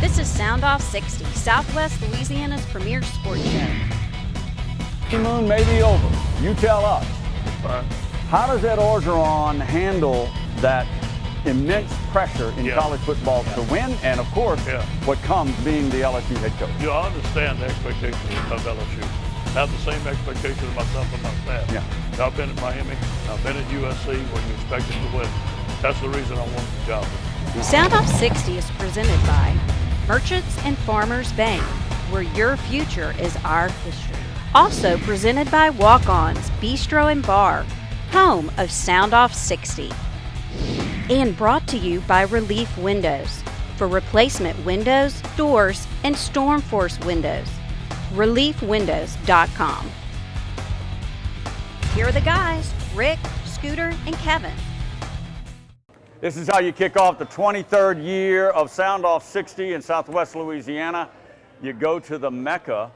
This is Soundoff60, Southwest Louisiana's premier sports show. Moon may be over. You tell us. Right. How does Ed Orgeron handle that immense pressure in college football to win, and of course, what comes being the LSU head coach? You understand the expectations of LSU. Have the same expectations of myself and my staff. Yeah. I've been at Miami. I've been at USC when you expected to win. That's the reason I wanted the job. Soundoff60 is presented by Merchants and Farmers Bank, where your future is our history. Also presented by Walk-ons Bistro and Bar, home of Soundoff60. And brought to you by Relief Windows, for replacement windows, doors, and storm force windows. ReliefWindows.com. Here are the guys, Rick, Scooter, and Kevin. This is how you kick off the 23rd year of Soundoff60 in Southwest Louisiana. You go to the Mecca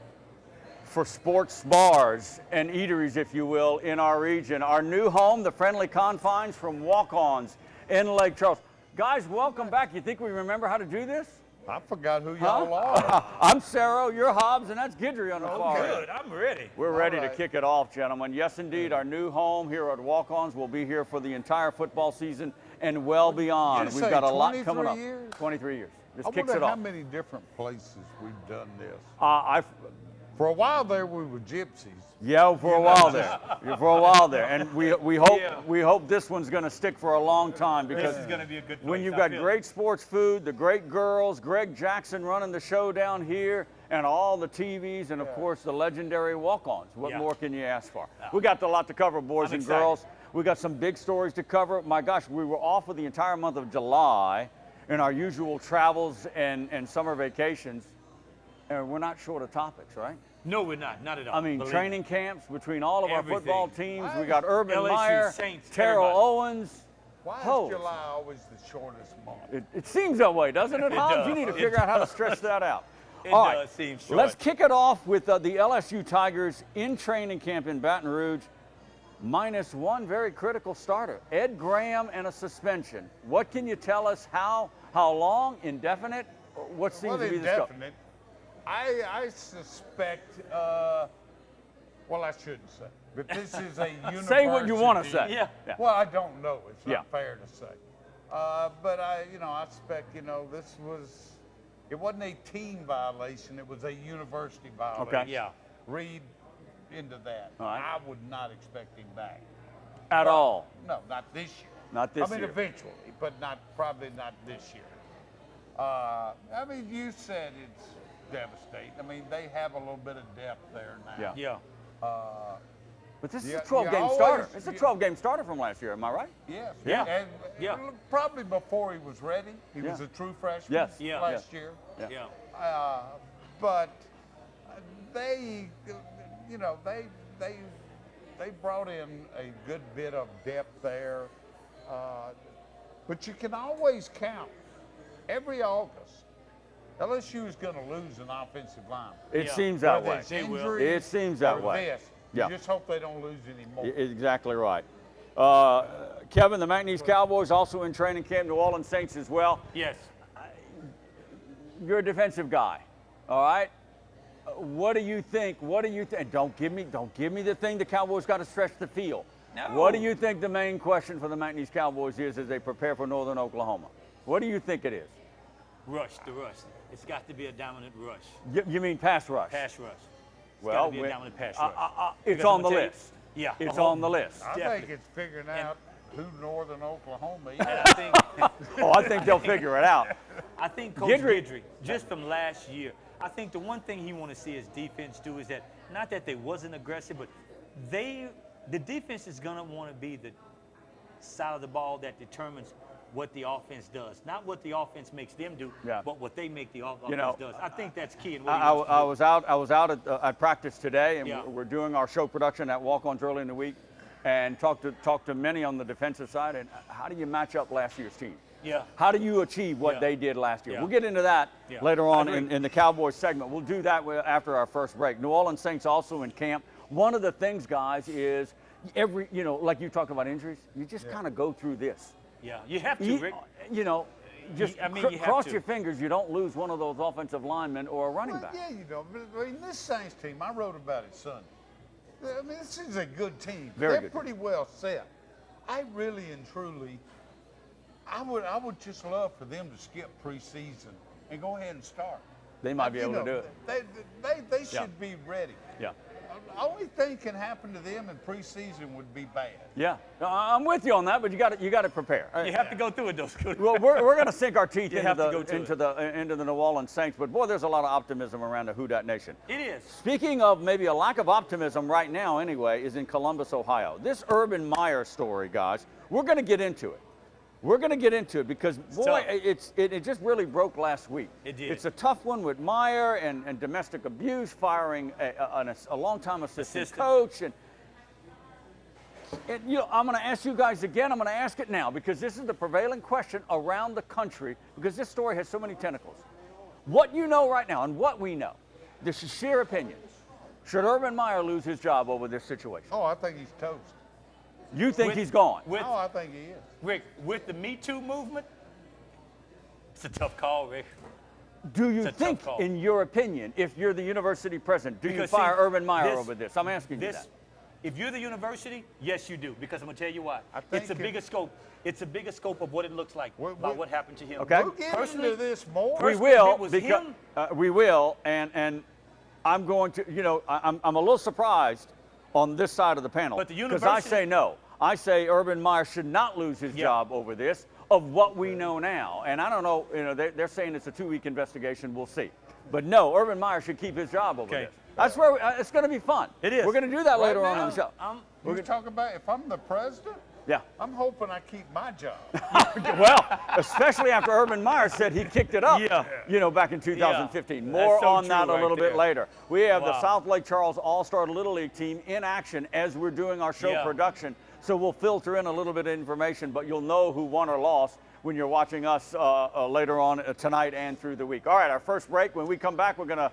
for sports bars and eateries, if you will, in our region. Our new home, the friendly confines from Walk-ons in Lake Charles. Guys, welcome back. You think we remember how to do this? I forgot who y'all are. I'm Sarah, you're Hobbs, and that's Guidry on the far end. Good, I'm ready. We're ready to kick it off, gentlemen. Yes, indeed, our new home here at Walk-ons will be here for the entire football season and well beyond. We've got a lot coming up. 23 years. This I kicks wonder it how off. many different places we've done this. For a while there, we were gypsies. Yeah, for a while there. For a while there, and we hope this one's going to stick for a long time, because this is going to be a good place. when you've got great sports food, the great girls, Greg Jackson running the show down here, and all the TVs, and of course the legendary Walk-ons. What more can you ask for? We got a lot to cover, boys and girls. We got some big stories to cover. My gosh, we were off for the entire month of July in our usual travels and summer vacations, and we're not short of topics, right? No, we're not at all. I mean, training camps between all of our football teams. We got LSU, Urban Meyer, Saints, Terrell everybody. Owens. Why is July always the shortest month? It seems that way, doesn't it, Hobbs? You need to figure out how to stretch that out. It All does right, seem short. let's kick it off with the LSU Tigers in training camp in Baton Rouge. Minus one very critical starter, Ed Graham, and a suspension. What can you tell us? How long? Indefinite? What seems to be the scope? Indefinite. I suspect, well, I shouldn't say, but this is a university. Say what you want to say. Yeah. Well, I don't know. It's not fair to say. But I suspect, it wasn't a team violation. It was a university violation. Okay. Yeah. Read into that. All right. I would not expect him back. At all? No, not this year. Not this year. I mean, eventually, but probably not this year. You said it's devastating. I mean, they have a little bit of depth there now. Yeah. But this is a 12-game starter. It's a 12-game starter from last year. Am I right? Yes. Yeah. And probably before he was ready. He was a true freshman last year. Yeah. But they brought in a good bit of depth there. But you can always count. Every August, LSU is going to lose an offensive lineman. It seems that way. It seems that way. You just hope they don't lose any more. Exactly right. Kevin, the Mcneese Cowboys also in training camp, New Orleans Saints as well. Yes. You're a defensive guy, all right? What do you think? Don't give me the thing the Cowboys got to stretch the field. No. What do you think the main question for the Mcneese Cowboys is as they prepare for Northern Oklahoma? What do you think it is? The rush. It's got to be a dominant rush. You mean pass rush? Pass rush. Well, got to be a dominant pass rush. it's on the list. Yeah. It's on the list. I think it's figuring out who Northern Oklahoma is. And I think, I think they'll figure it out. I think Coach Guidry, just from last year, I think the one thing he want to see his defense do is that, not that they wasn't aggressive, but the defense is going to want to be the side of the ball that determines what the offense does. Not what the offense makes them do, but what they make the offense does. I think that's key. In what I was out at practice today, and we're doing our show production at Walk-ons early in the week, and talked to many on the defensive side. And how do you match up last year's team? Yeah. How do you achieve what they did last year? We'll get into that later on in the Cowboys segment. We'll do that after our first break. New Orleans Saints also in camp. One of the things, guys, is like you talked about injuries, you just kind of go through this. Yeah, you have to, Rick. just cross your fingers you don't lose one of those offensive linemen or a running back. Yeah, you know, but I mean, this Saints team, I wrote about it Sunday. I mean, this is a good team. They're pretty well set. I really and truly, I would just love for them to skip preseason and go ahead and start. They might be able to do it. They should be ready. Yeah. The only thing can happen to them in preseason would be bad. Yeah, I'm with you on that, but you got to prepare. You have to go through it, though. Well, we're going to sink our teeth into the New Orleans Saints, but boy, there's a lot of optimism around the Who Dat Nation. It is. Speaking of maybe a lack of optimism right now, anyway, is in Columbus, Ohio. This Urban Meyer story, guys, we're going to get into it. We're going to get into it because, boy, it just really broke last week. It did. It's a tough one with Meyer and domestic abuse, firing a longtime assistant coach. And you know, I'm going to ask you guys again. I'm going to ask it now because this is the prevailing question around the country because this story has so many tentacles. What you know right now and what we know, this is sheer opinion. Should Urban Meyer lose his job over this situation? Oh, I think he's toast. You think he's gone? Oh, I think he is. Rick, with the Me Too movement, it's a tough call, Rick. Do you think, in your opinion, if you're the university president, do you fire Urban Meyer over this? I'm asking you that. If you're the university, yes, you do, because I'm going to tell you why. It's a bigger scope. It's a bigger scope of what it looks like about what happened to him. Okay. We'll get into this more. We will, because we will, and I'm going to, you know, I'm a little surprised on this side of the panel because I say no. I say Urban Meyer should not lose his job over this of what we know now. And I don't know, you know, they're saying it's a 2-week investigation. We'll see. But no, Urban Meyer should keep his job over this. That's where it's going to be fun. It is. We're going to do that later on in the show. We're going to talk about if I'm the president. Yeah. I'm hoping I keep my job. Well, especially after Urban Meyer said he kicked it up, you know, back in 2015. More on that a little bit later. We have the South Lake Charles All-Star Little League team in action as we're doing our show production. So we'll filter in a little bit of information, but you'll know who won or lost when you're watching us later on tonight and through the week. All right, our first break. When we come back, we're going to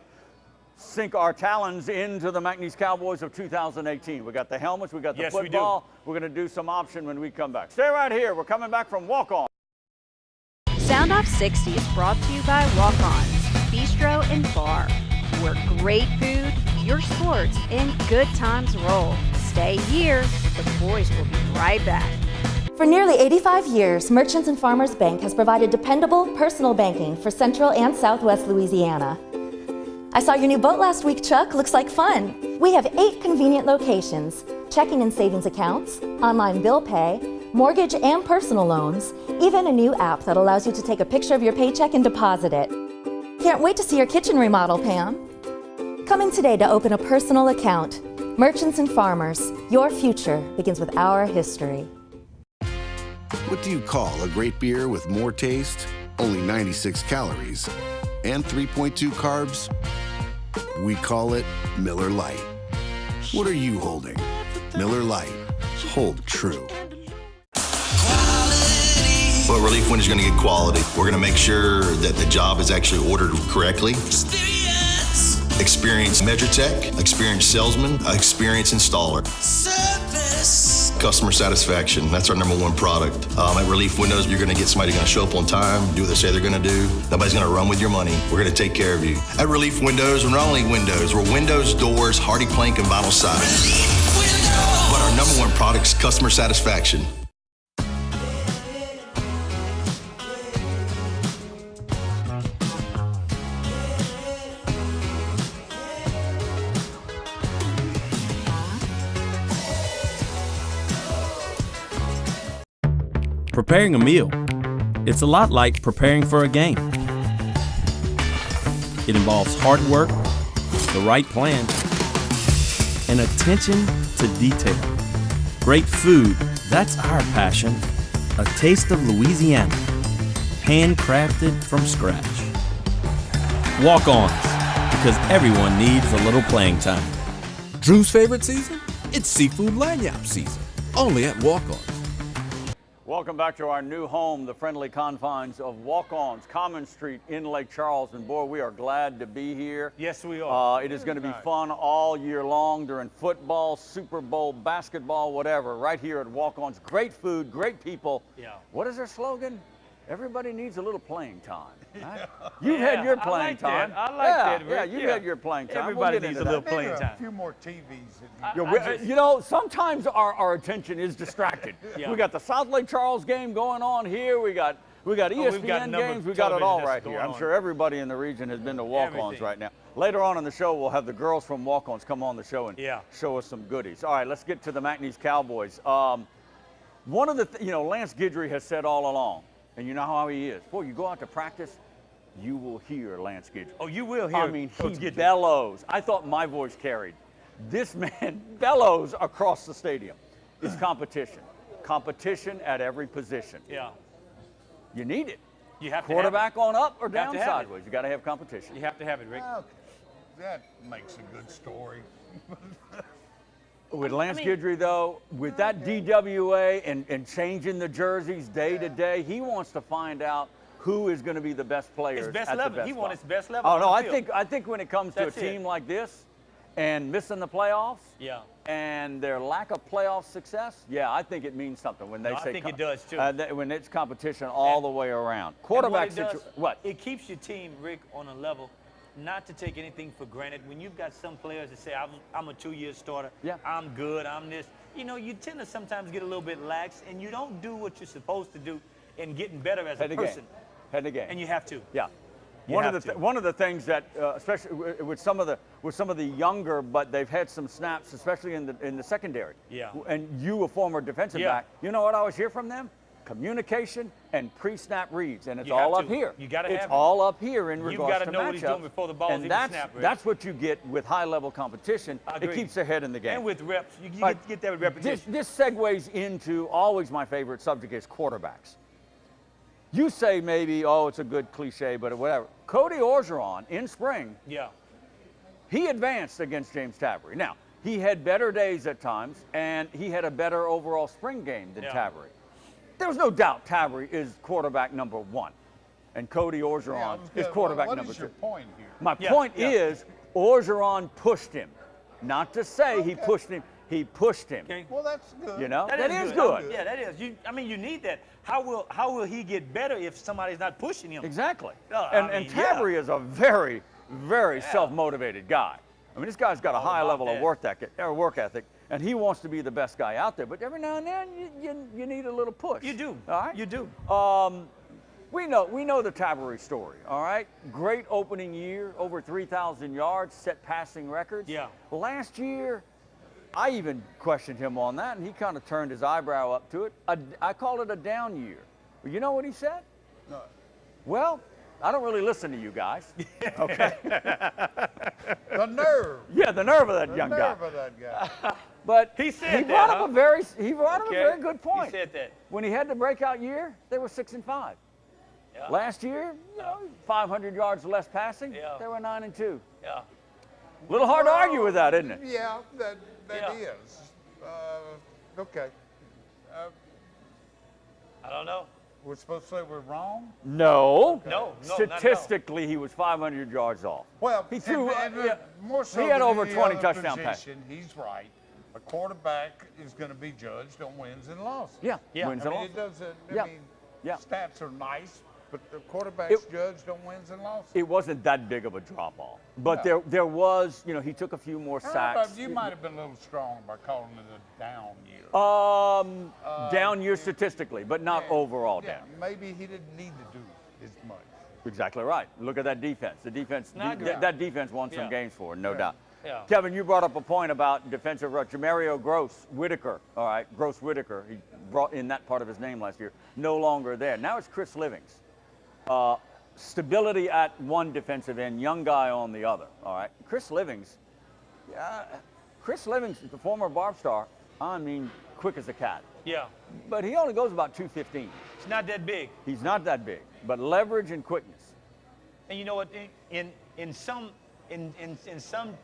sink our talons into the Mcneese Cowboys of 2018. We got the helmets, we got the football. We're going to do some option when we come back. Stay right here. We're coming back from Walk-on. Soundoff60 is brought to you by Walk-ons, Bistro and Bar, where great food, your sports, and good times roll. Stay here. The boys will be right back. For nearly 85 years, Merchants and Farmers Bank has provided dependable personal banking for Central and Southwest Louisiana. I saw your new boat last week, Chuck. Looks like fun. We have 8 convenient locations, checking and savings accounts, online bill pay, mortgage and personal loans, even a new app that allows you to take a picture of your paycheck and deposit it. Can't wait to see your kitchen remodel, Pam. Come in today to open a personal account. Merchants and Farmers, your future begins with our history. What do you call a great beer with more taste, only 96 calories, and 3.2 carbs? We call it Miller Lite. What are you holding? Miller Lite. Hold true. Well, Relief Windows is going to get quality. We're going to make sure that the job is actually ordered correctly. Experienced measure tech, experienced salesman, experienced installer. Service. Customer satisfaction, that's our #1 product. At Relief Windows, you're going to get somebody going to show up on time, do what they say they're going to do. Nobody's going to run with your money. We're going to take care of you. At Relief Windows, we're not only windows, we're windows, doors, hardy plank, and vinyl siding. But our #1 product is customer satisfaction. Preparing a meal, it's a lot like preparing for a game. It involves hard work, the right plan, and attention to detail. Great food, that's our passion. A taste of Louisiana, handcrafted from scratch. Walk-ons, because everyone needs a little playing time. Drew's favorite season? It's seafood lanyap season, only at Walk-ons. Welcome back to our new home, the friendly confines of Walk-ons, Common Street in Lake Charles. And boy, we are glad to be here. Yes, we are. It is going to be fun all year long during football, Super Bowl, basketball, whatever, right here at Walk-ons. Great food, great people. Yeah. What is their slogan? Everybody needs a little playing time. Right? You've had your playing time. I like that, Rick. Yeah, you've had your playing time. Everybody We'll needs a little playing Maybe time. a few more TVs. You know, sometimes our attention is distracted. Yeah. We got the South Lake Charles game going on here. We got ESPN we've got a number games. of We got it all television right that's here. going I'm on. sure everybody in the region has been to Walk-ons Everything. right now. Later on in the show, we'll have the girls from Walk-ons come on the show and Yeah. show us some goodies. All right, let's get to the Mcneese Cowboys. One of the, Lance Guidry has said all along, and you know how he is. Boy, you go out to practice, you will hear Lance Guidry. Oh, you will hear. I mean, Coach he Guidry. bellows. I thought my voice carried. This man bellows across the stadium. It's competition. Competition at every position. Yeah. You need it. You have Quarterback on up or have down to have it. sideways. You got to have competition. You have to have it, Rick. Okay. That makes a good story. With Lance Guidry, though, with that DWA and changing the jerseys day to day, he wants to find out who is going to be the best players His best at level. the best He spot. wants his best level. Oh on no, the field. I think when it comes to That's a team it. like this and missing the playoffs, Yeah. and their lack of playoff success, yeah, I think it means something when they No, I say think it does, too. when it's competition all the way around. Quarterback situation. What? It keeps your team, Rick, on a level. Not to take anything for granted. When you've got some players that say, I'm a 2-year starter, Yeah. I'm good, I'm this, you tend to sometimes get a little bit lax, and you don't do what you're supposed to do in getting better as a person. Head of the game. And you have to. Yeah. One of the things that, especially with some of the younger, but they've had some snaps, especially in the secondary. Yeah. And you, a former defensive back, you know what I always hear from them? Communication and pre-snap reads, and it's You all have up to. here. You gotta It's have it. all up here in You've regards gotta to know what he's matchups. doing before the ball's And even that's snapped, Rick. that's what you get with high-level competition. I It agree. keeps their head in the game. And with reps, you But get that with repetition. This segues into always my favorite subject is quarterbacks. You say maybe, oh, it's a good cliche, but whatever. Cody Orgeron in spring, Yeah. he advanced against James Taberry. Now, he had better days at times, and he had a better overall spring game than Yeah. Taberry. There was no doubt Taberry is quarterback number 1, and Cody Orgeron is quarterback number 2. What is your point here? My point is, Orgeron pushed him. Not to say he pushed him, he pushed him. Okay. Well, that's good. You know, That is good. good. Yeah, that is. You need that. How will he get better if somebody's not pushing him? Exactly. I And mean, Taberry is a very, very self-motivated guy. I mean, this guy's got a high about level of that. work ethic, and he wants to be the best guy out there. But every now and then, you need a little push. You do. All right. You do. We know the Taberry story. All right. Great opening year, over 3,000 yards, set passing records. Yeah. Last year, I even questioned him on that, and he kind of turned his eyebrow up to it. I called it a down year. But you know what he said? No. Well, I don't really listen to you guys. Okay. The nerve. Yeah, the nerve of that The young nerve guy. of that guy. But He said he that, brought huh? up a very good point. He said that. When he had the breakout year, they were 6-5. Yeah. Last year, 500 yards less passing, Yeah. they were 9-2. Yeah. A little hard to argue with that, isn't it? Yeah, that Yeah. is. Okay. I don't know. We're supposed to say we're wrong? No, No. no, not at all. Statistically, he was 500 yards off. Well, He threw, and more so he had than over any 20 other touchdown passes. position, he's right. A quarterback is going to be judged on wins and losses. Yeah, Yeah. wins I and mean, losses. it doesn't, Yeah. I mean, Yeah. stats are nice, but the quarterback's It- judged on wins and losses. It wasn't that big of a drop off, but No. there was, he took a few more sacks. You might have been a little strong by calling it a down year. Down year statistically, but not overall Yeah, down. maybe he didn't need to do as much. Exactly right. Look at that defense. The defense, No, I agree. that defense won some Yeah. games for it, no Yeah. doubt. Yeah. Kevin, you brought up a point about defensive rush. Jamario Whitaker, all right, Gross Whitaker, he brought in that part of his name last year, no longer there. Now it's Chris Livings. Stability at one defensive end, young guy on the other, all right. Chris Livings, the former Barb star, I mean, quick as a cat. Yeah. But he only goes about 215. It's not that big. He's not that big, but leverage and quickness. And you know what? In some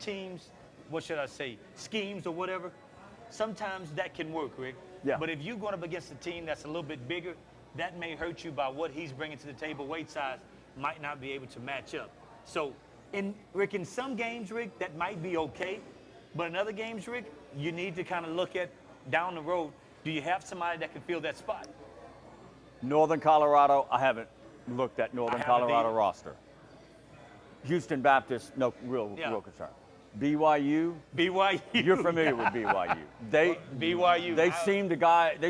teams, what should I say, schemes or whatever, sometimes that can work, Rick. Yeah. But if you're going up against a team that's a little bit bigger, that may hurt you by what he's bringing to the table. Weight size might not be able to match up. So, in some games, Rick, that might be okay. But in other games, Rick, you need to kind of look at down the road. Do you have somebody that can fill that spot? Northern Colorado, I haven't looked at Northern Colorado roster. Houston Baptist, no real concern. BYU. You're familiar with BYU. BYU. They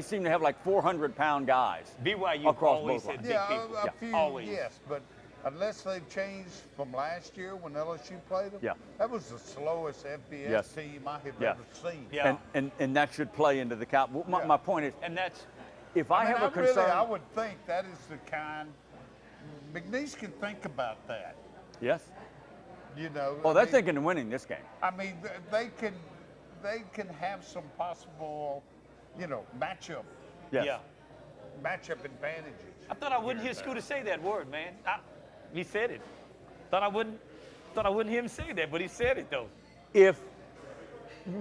seem to have like 400-pound guys. BYU across always both had lines. big people. A few, always. yes, but unless they've changed from last year when LSU played them, that was the slowest FBS team I have ever seen. Yeah. And that should play into the cap. My point is, and that's if I have a concern, I would think that is the kind. Mcneese can think about that. Yes. You know. Well, they're thinking of winning this game. I mean, they can have some possible, matchup. Yes. Yeah. Matchup advantages. I thought I wouldn't hear Scooter say that word, man. He said it. Thought I wouldn't hear him say that, but he said it though. If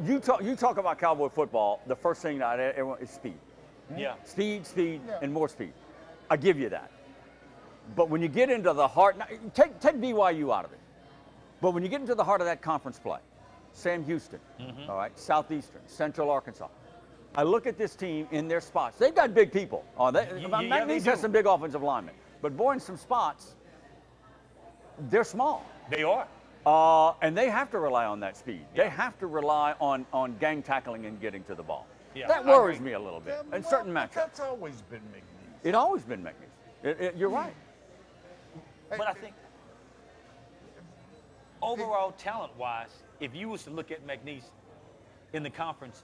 you talk about Cowboy football, the first thing that everyone is speed. Yeah. Speed, and more speed. I give you that. But when you get into the heart, take BYU out of it. But when you get into the heart of that conference play, Sam Houston, all right, Southeastern, Central Arkansas, I look at this team in their spots. They've got big people. Mcneese has some big offensive linemen. But boy, in some spots, they're small. They are. And they have to rely on that speed. They have to rely on gang tackling and getting to the ball. Yeah, that worries me a little bit in certain matchups. That's always been Mcneese. It's always been Mcneese. You're right. But I think overall talent-wise, if you was to look at Mcneese in the conference,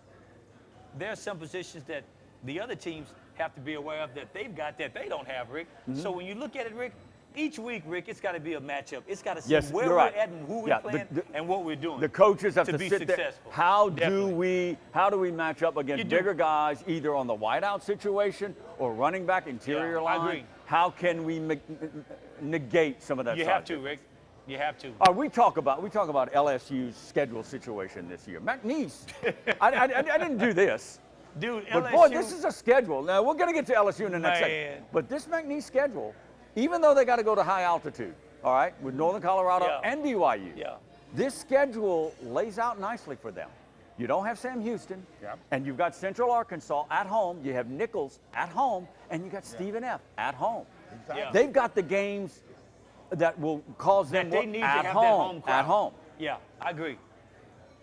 there are some positions that the other teams have to be aware of that they've got that they don't have, Rick. So when you look at it, Rick, each week, Rick, it's got to be a matchup. It's got to see where we're at and who we're playing and what we're doing. The coaches have to be sit successful. there. How do we match up against bigger guys, either on the wideout situation or running back interior line? I agree. How can we negate some of that? You have to, Rick. You have to. We talk about LSU's schedule situation this year. Mcneese, I didn't do this. Dude, but LSU, boy, this is a schedule. Now, we're going to get to LSU in the next segment. But this Mcneese schedule, even though they got to go to high altitude, all right, with Northern Colorado and BYU, this schedule lays out nicely for them. You don't have Sam Houston, and you've got Central Arkansas at home. You have Nichols at home, and you got Stephen F. at home. Exactly. They've got the games that will cause them they need at to have home. that home crowd. At home. Yeah, I agree.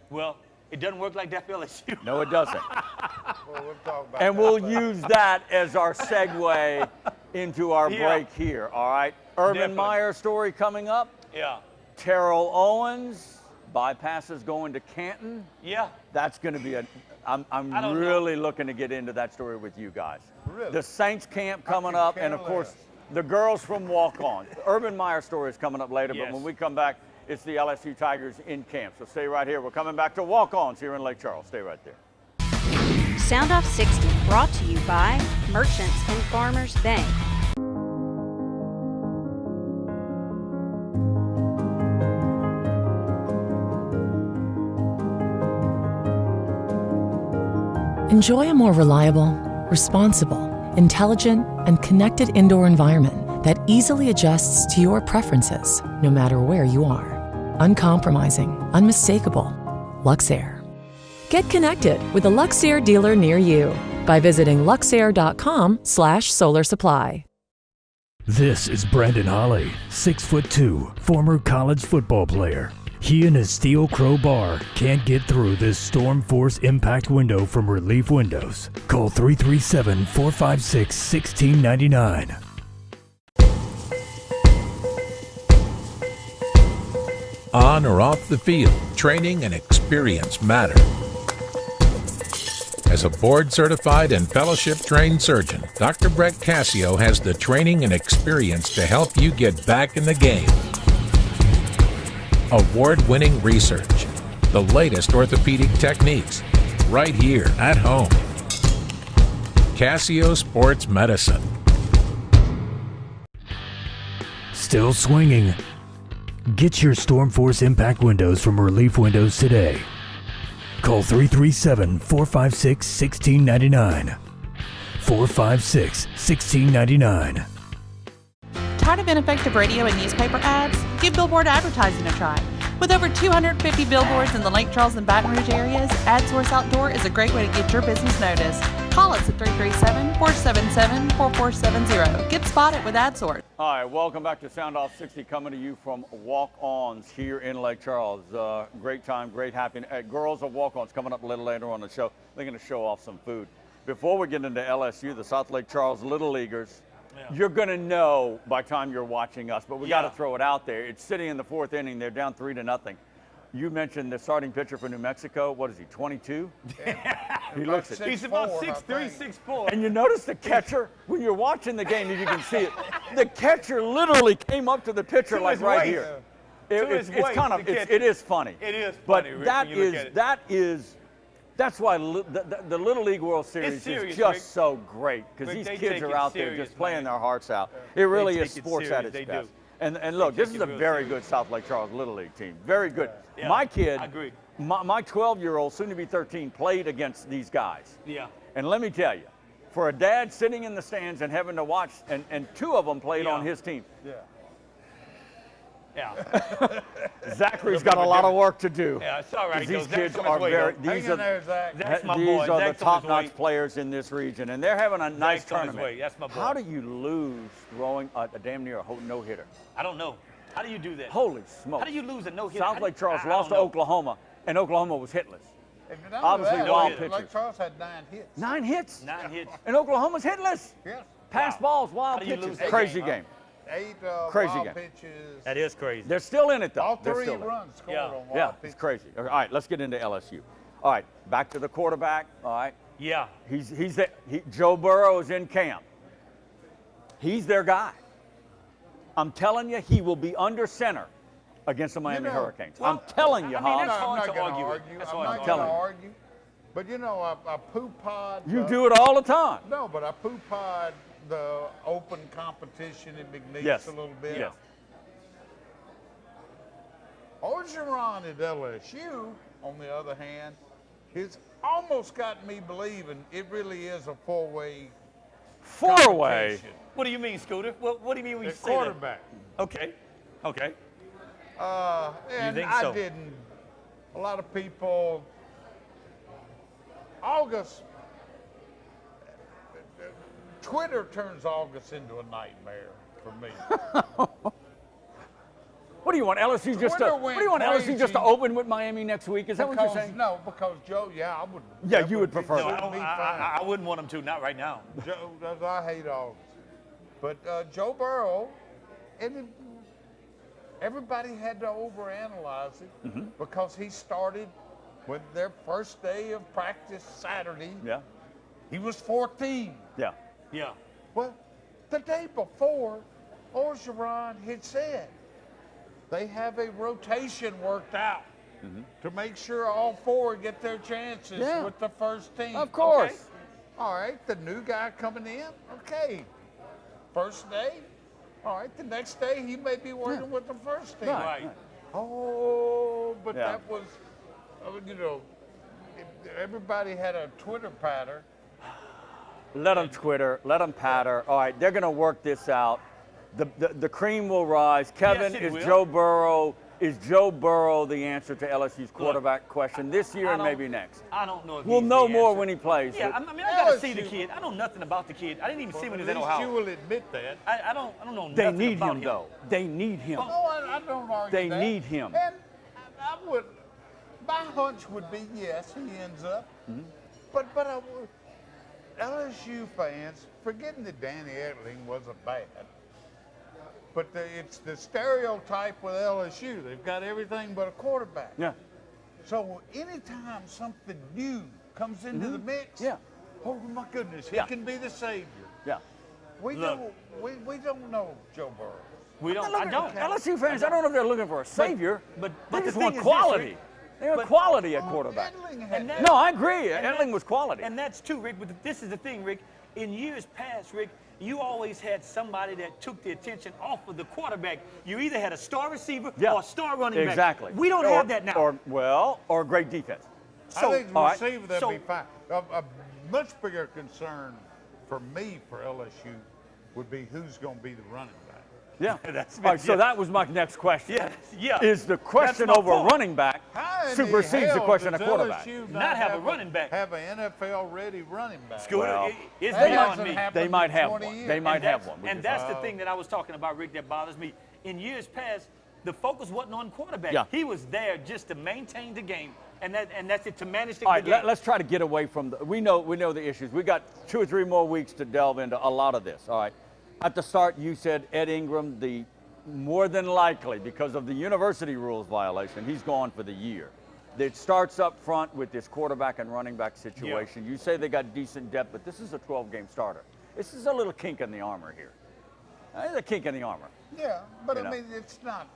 Well, it doesn't work like that for LSU. No, it doesn't. Well, we'll talk about And that we'll later. use that as our segue into our break here, all right? Urban Meyer story coming up. Yeah. Terrell Owens bypasses going to Canton. Yeah. That's going to be I'm really looking to get into that story with you guys. Really? The Saints camp coming up, and of course, the girls from Walk-ons. Urban Meyer story is coming up later, but when we come back, it's the LSU Tigers in camp. So stay right here. We're coming back to Walk-ons here in Lake Charles. Stay right there. Soundoff60 brought to you by Merchants and Farmers Bank. Enjoy a more reliable, responsible, intelligent, and connected indoor environment that easily adjusts to your preferences, no matter where you are. Uncompromising, unmistakable. Luxair. Get connected with a Luxair dealer near you by visiting luxair.com/solar supply. This is Brandon Holly, 6'2", former college football player. He and his steel crowbar can't get through this storm force impact window from Relief Windows. Call 337-456-1699. On or off the field, training and experience matter. As a board-certified and fellowship-trained surgeon, Dr. Brett Cassio has the training and experience to help you get back in the game. Award-winning research, the latest orthopedic techniques, right here at home. Cassio Sports Medicine. Still swinging? Get your storm force impact windows from Relief Windows today. Call 337-456-1699. 456-1699. Tired of ineffective radio and newspaper ads? Give billboard advertising a try. With over 250 billboards in the Lake Charles and Baton Rouge areas, AdSource Outdoor is a great way to get your business noticed. Call us at 337-477-4470. Get spotted with AdSource. All right, welcome back to Soundoff60, coming to you from Walk-ons here in Lake Charles. Great time, great happening. Girls of Walk-ons coming up a little later on the show. They're going to show off some food. Before we get into LSU, the South Lake Charles Little Leaguers, you're going to know by the time you're watching us, but we got to throw it out there. It's sitting in the fourth inning. They're down 3-0. You mentioned the starting pitcher for New Mexico. What is he, 22? He looks it. He's about 6'3", 6'4". And you notice the catcher, when you're watching the game, if you can see it, the catcher literally came up to the pitcher like right here. It's kind of, it is funny. It is But funny, Rick, that's why the Little League World Series serious, is just Rick. so great, because these kids are out there just playing their hearts out. It really is sports at its best. And look, this is a very good South Lake Charles Little League team. Very good. Yeah, my kid, I agree. my 12-year-old, soon to be 13, played against these guys. Yeah. And let me tell you, for a dad sitting in the stands and having to watch, and two of them played on his team. Yeah. Yeah. Zachary's got a lot of work to do. Yeah, it's all right. These kids are very. These are the top-notch players in this region, and they're having a nice tournament. That's my boy. How do you lose throwing a damn near a no-hitter? I don't know. How do you do that? Holy smokes! How do you lose a no-hitter? South Lake Charles lost to Oklahoma, and Oklahoma was hitless. Obviously, wild pitchers. Lake Charles had 9 hits. 9 hits. 9 hits. And Oklahoma's hitless. Yes. Pass balls, wild pitches. Crazy game. 8 crazy wild game. pitches. That is crazy. They're still in it, though. All They're 3 still runs scored on wild Yeah, pitches. it's crazy. All right, let's get into LSU. All right, back to the quarterback. All right. Yeah. Joe Burrow is in camp. He's their guy. I'm telling you, he will be under center against the Miami Hurricanes. I'm telling you, I'm Hans. not going to argue. I'm not going to argue. But, you know, I poo-pod. You do it all the time. No, but I poo-pod the open competition in Mcneese Yes. a little bit. Yes. Orgeron at LSU, on the other hand, has almost got me believing it really is a four-way. What do you mean, Scooter? What do you mean when you say quarterback. that? Okay. Okay. And think I so? didn't. A lot of people. August. Twitter turns August into a nightmare for me. What do you want, LSU just to? What do you want, LSU just to open with Miami next week? Is that what you're saying? No, because Joe. Yeah, I would. Yeah, you would prefer. No, that. I wouldn't want him to. Not right now. Joe, I hate August. But Joe Burrow, and everybody had to overanalyze it because he started with their first day of practice Saturday. Yeah. He was 14. Yeah. Yeah. Well, the day before, Orgeron had said they have a rotation worked out to make sure all 4 get their chances with the first team. Of course. Okay. All right, the new guy coming in, okay. First day, all right, the next day he may be working with the first team. Right. Oh, but that was, you know, everybody had a Twitter pattern. Let them Twitter, let them patter. All right, they're going to work this out. The cream will rise. Kevin, Yes, it will. Is Joe Burrow the answer to LSU's quarterback question this year and maybe next? I don't know if We'll he's know the more answer. when he plays. Yeah, I mean, I got to see the kid. I know nothing about the kid. I didn't even see him when he was in At least Ohio. you will admit that. I don't know They nothing need about him, though. They need him. No, I don't argue They that. need him. And I would, my hunch would be yes, he ends up. But I would, LSU fans, forgetting that Danny Etling wasn't bad, but it's the stereotype with LSU. They've got everything but a quarterback. Yeah. So anytime something new comes into the mix, oh my goodness, he can be the savior. Yeah. We don't know Joe Burrow. We don't. I don't. LSU fans, I don't know if they're looking for a savior, but they the just thing want is this, quality. Rick, They want quality at quarterback. No, I agree. Edling was quality. And that's too, Rick. But this is the thing, Rick. In years past, Rick, you always had somebody that took the attention off of the quarterback. You either had a star receiver or a star running back. Exactly. We don't have that now. Or great defense. So, I think the receiver, that'd be fine. A much bigger concern for me for LSU would be who's going to be the running back. Yeah. That's All right, so that was my next question. Yeah. Is the question That's my over point. running back How in supersedes the hell question of does quarterback? LSU Not have a running back. Have an NFL-ready running back. Scooter, Well, it's that beyond hasn't me. happened They might in have 20 one. years. They might have one. And that's the thing that I was talking about, Rick, that bothers me. In years past, the focus wasn't on quarterback. Yeah. He was there just to maintain the game, and that's it, to manage the All right, game. let's try to get away from we know the issues. We got 2 or 3 more weeks to delve into a lot of this. All right. At the start, you said Ed Ingram, the more than likely, because of the university rules violation, he's gone for the year. It starts up front with this quarterback and running back situation. You say they got decent depth, but this is a 12-game starter. This is a little kink in the armor here. There's a kink in the armor. Yeah, but You I know. mean, it's not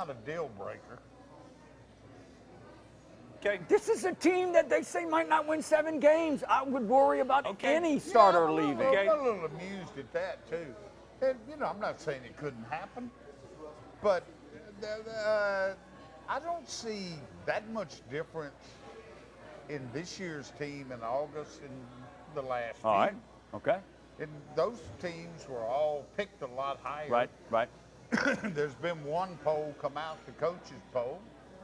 a deal breaker. Okay. This is a team that they say might not win 7 games. I would worry about any starter I'm leaving. I'm a little amused at that too. And, I'm not saying it couldn't happen, but I don't see that much difference in this year's team in August and the last All right. few. Okay. And those teams were all picked a lot higher. Right. There's been one poll come out, the coaches poll,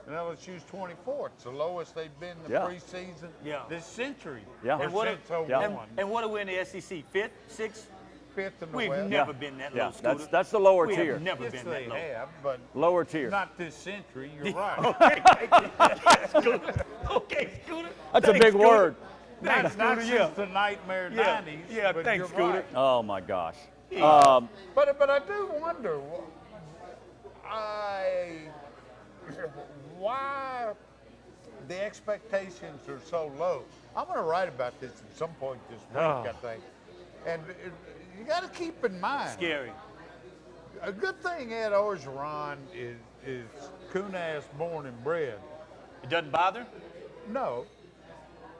and LSU's 24th. It's the lowest they've been in the preseason this century. Yeah. And what, Since 01. and what are we in the SEC? 5th, 6th? 5th in the We've West. never been that low, Scooter. That's the lower we tier. have never Yes, been they that low. have, but Lower tier. not this century. You're right. Okay, Scooter. That's a Thanks, big Scooter. word. Thanks, not Scooter. since the nightmare 90s. Yeah, but thanks, you're Scooter. right. Oh my gosh. But I do wonder why the expectations are so low. I'm going to write about this at some point this week, I think. And you got to keep in mind. Scary. A good thing Ed Orgeron is coon-ass born and bred. It doesn't bother? No,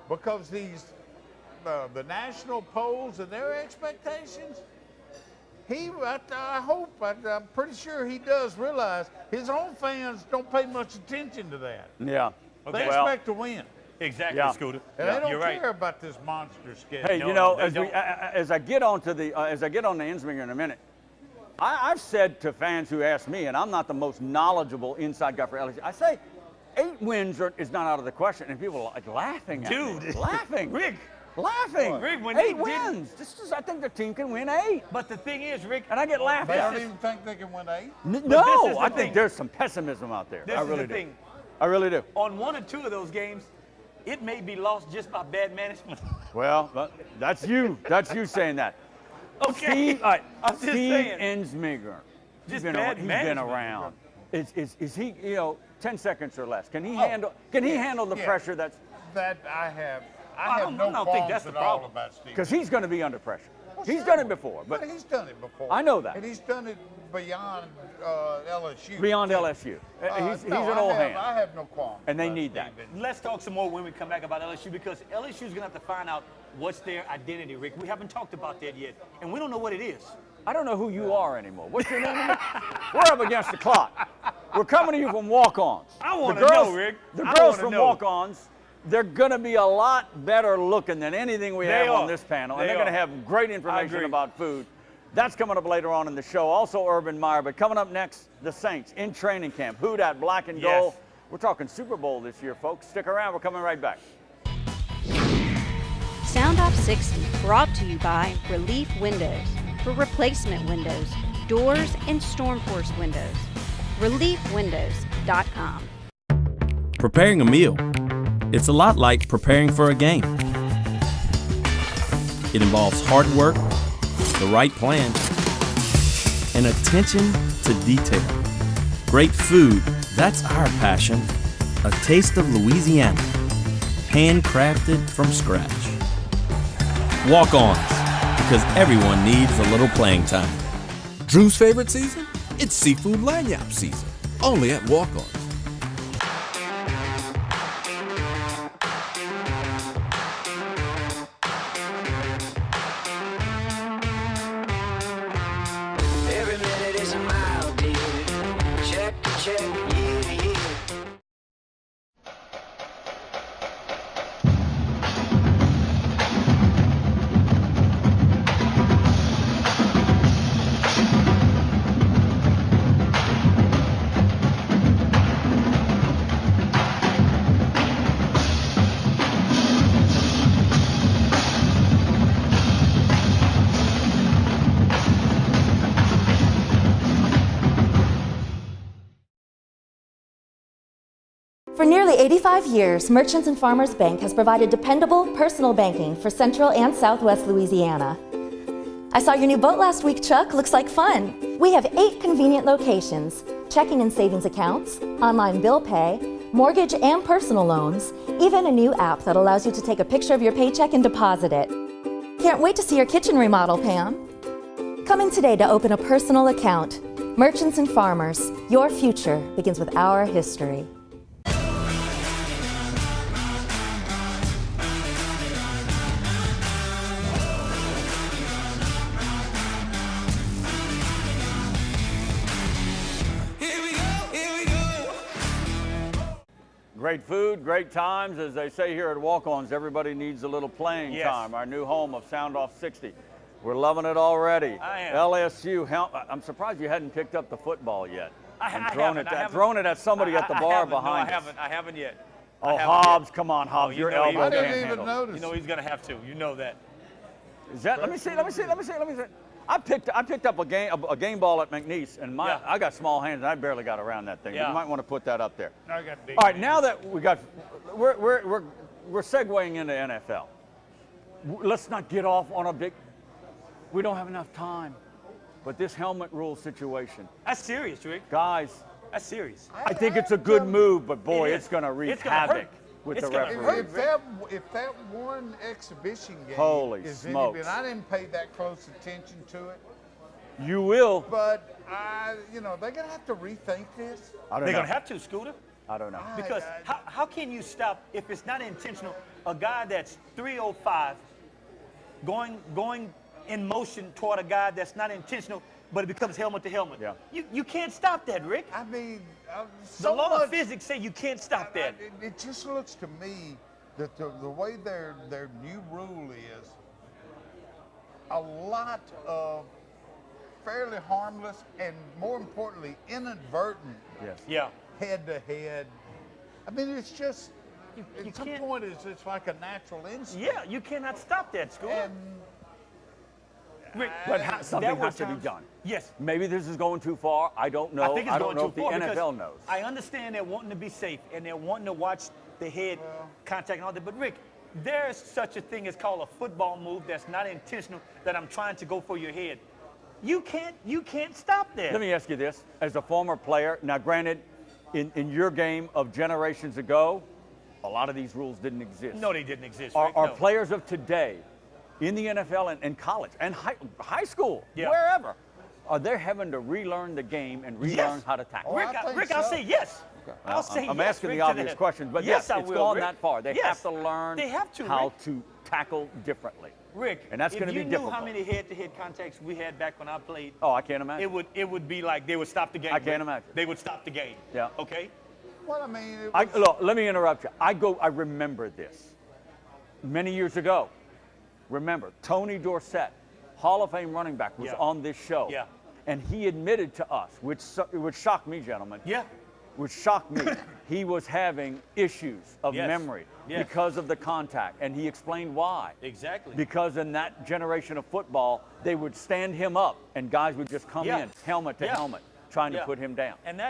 because these the national polls and their expectations, I'm pretty sure he does realize his own fans don't pay much attention to that. Yeah. They expect to win. Exactly, Scooter. And they don't You're care right. about this monster schedule. Hey, No, they as don't. I get onto the Insminger in a minute, I've said to fans who ask me, and I'm not the most knowledgeable inside guy for LSU, I say 8 wins is not out of the question, and people are like laughing at me. Dude. Laughing. Rick. Laughing. Rick, when 8 they wins. I think the team can win 8. But the thing is, Rick, And I get laughed They at. don't even think they can win 8? this is No, the I thing. think there's some pessimism out there. this I is really the do. thing. I really do. On 1 or 2 of those games, it may be lost just by bad management. Well, that's you. That's you saying that. Okay. Steve, all right, I'm just Steve saying. Insminger. Just He's bad been management. around. Is he, 10 seconds or less? Can he handle the pressure that's That I have I no don't think qualms that's the at all problem. about Steve. because he's going to be under pressure. Well, He's sure. done it before, but he's done it before. I know that. And he's done it beyond LSU. beyond too. LSU. He's No, an old I hand. have no qualms. And they about need that. Steve. Let's talk some more when we come back about LSU, because LSU is going to have to find out what's their identity, Rick. We haven't talked about that yet, and we don't know what it is. I don't know who you are anymore. What's your name again? We're up against the clock. We're coming to you from Walk-ons. I wanna The girls- know, Rick. The I girls wanna from know. Walk-ons, they're going to be a lot better looking than anything we They have on are. this panel. They And they're going to are. have great information agree. about food. That's coming up later on in the show. Also, Urban Meyer. But coming up next, the Saints in training camp. Who dat black and Yes. gold. We're talking Super Bowl this year, folks. Stick around. We're coming right back. Soundoff60 brought to you by Relief Windows for replacement windows, doors, and storm-force windows. ReliefWindows.com. Preparing a meal. It's a lot like preparing for a game. It involves hard work, the right plan, and attention to detail. Great food, that's our passion. A taste of Louisiana, handcrafted from scratch. Walk-ons, because everyone needs a little playing time. Drew's favorite season? It's seafood lanyap season. Only at Walk-ons. Every minute is a mile, dear. Check to check, year to year. For nearly 85 years, Merchants and Farmers Bank has provided dependable personal banking for Central and Southwest Louisiana. I saw your new boat last week, Chuck. Looks like fun. We have 8 convenient locations, checking and savings accounts, online bill pay, mortgage and personal loans, even a new app that allows you to take a picture of your paycheck and deposit it. Can't wait to see your kitchen remodel, Pam. Come in today to open a personal account. Merchants and Farmers, your future begins with our history. Great food, great times. As they say here at Walk-ons, everybody needs a little playing time. Our new home of Soundoff60. We're loving it already. I am. LSU, I'm surprised you hadn't picked up the football yet. I thrown it at somebody at the bar behind us. I haven't yet. Oh, Hobbs, come on, Hobbs, your elbow I can't didn't even handle. notice. You know he's gonna have to. You know that. Is that? Let me see. I picked up a game ball at Mcneese, and I got small hands, and I barely got around that thing. Yeah. You might want to put that up there. I got big All right, hands. now that we're segueing into NFL. Let's not get off on a big. We don't have enough time, but this helmet rule situation. That's serious, Rick. Guys, That's serious. I think it's a good move, but boy, It it's is. going to wreak It's gonna havoc hurt. with It's the gonna referee. hurt. If that one exhibition game Holy is smokes. any bit, I didn't pay that close attention to it, You will. but they're gonna have to rethink this. I don't They're know. gonna have to, Scooter. I don't know. Because how can you stop if it's not intentional? A guy that's 305 going in motion toward a guy that's not intentional, but it becomes helmet to helmet. Yeah. You can't stop that, Rick. I mean, The law of physics say you can't stop that. It just looks to me that the way their new rule is, a lot of fairly harmless and, more importantly, inadvertent Yeah. head-to-head. I mean, it's just, You at some can't- point, it's like a natural instinct. Yeah, you cannot stop that, Scooter. And Rick, But something there were has to be times- done. Yes. Maybe this is going too far. I don't know. I think it's don't going know too if the far NFL because knows. I understand they're wanting to be safe and they're wanting to watch the head contact and all that. But Rick, there's such a thing as called a football move that's not intentional, that I'm trying to go for your head. You can't stop that. Let me ask you this. As a former player, now granted, in your game of generations ago, a lot of these rules didn't exist. No, they didn't exist. Are Rick, no. players of today in the NFL and college and high school, Yeah. wherever, are they having to relearn the game and relearn Yes. how to tackle? Rick, I think Rick, I'll so. say yes. I'll say I'm yes, asking Rick, the to obvious that. questions, but yes, yes, I it's will, gone Rick. that far. They Yes. have to learn They have to, how Rick. to tackle differently. Rick, And that's if gonna be you knew difficult. how many head-to-head contacts we had back when I played, Oh, I can't imagine. it would be like they would stop the game. I can't Rick. imagine. They would stop the game. Yeah. Okay. well, I mean, Look, let me interrupt you. I remember this. Many years ago, remember, Tony Dorsett, Hall of Fame running back, was Yeah. on this show. Yeah. And he admitted to us, which shocked me, gentlemen. Yeah. Which shocked me. He was having issues of Yes. memory Yes. because of the contact. And he explained why. Exactly. Because in that generation of football, they would stand him up and guys would just come Yeah. in, helmet to Yeah. helmet, trying to Yeah. put him down. And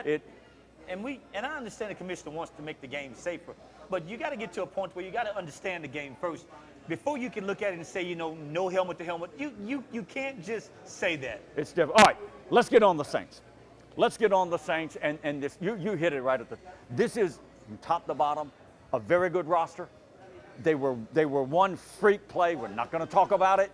I understand the commissioner wants to make the game safer, but you got to get to a point where you got to understand the game first before you can look at it and say, no helmet to helmet. You can't just say that. It's different. All right, let's get on the Saints. Let's get on the Saints, and this. You hit it right at the. This is from top to bottom, a very good roster. They were one freak play. We're not going to talk about it.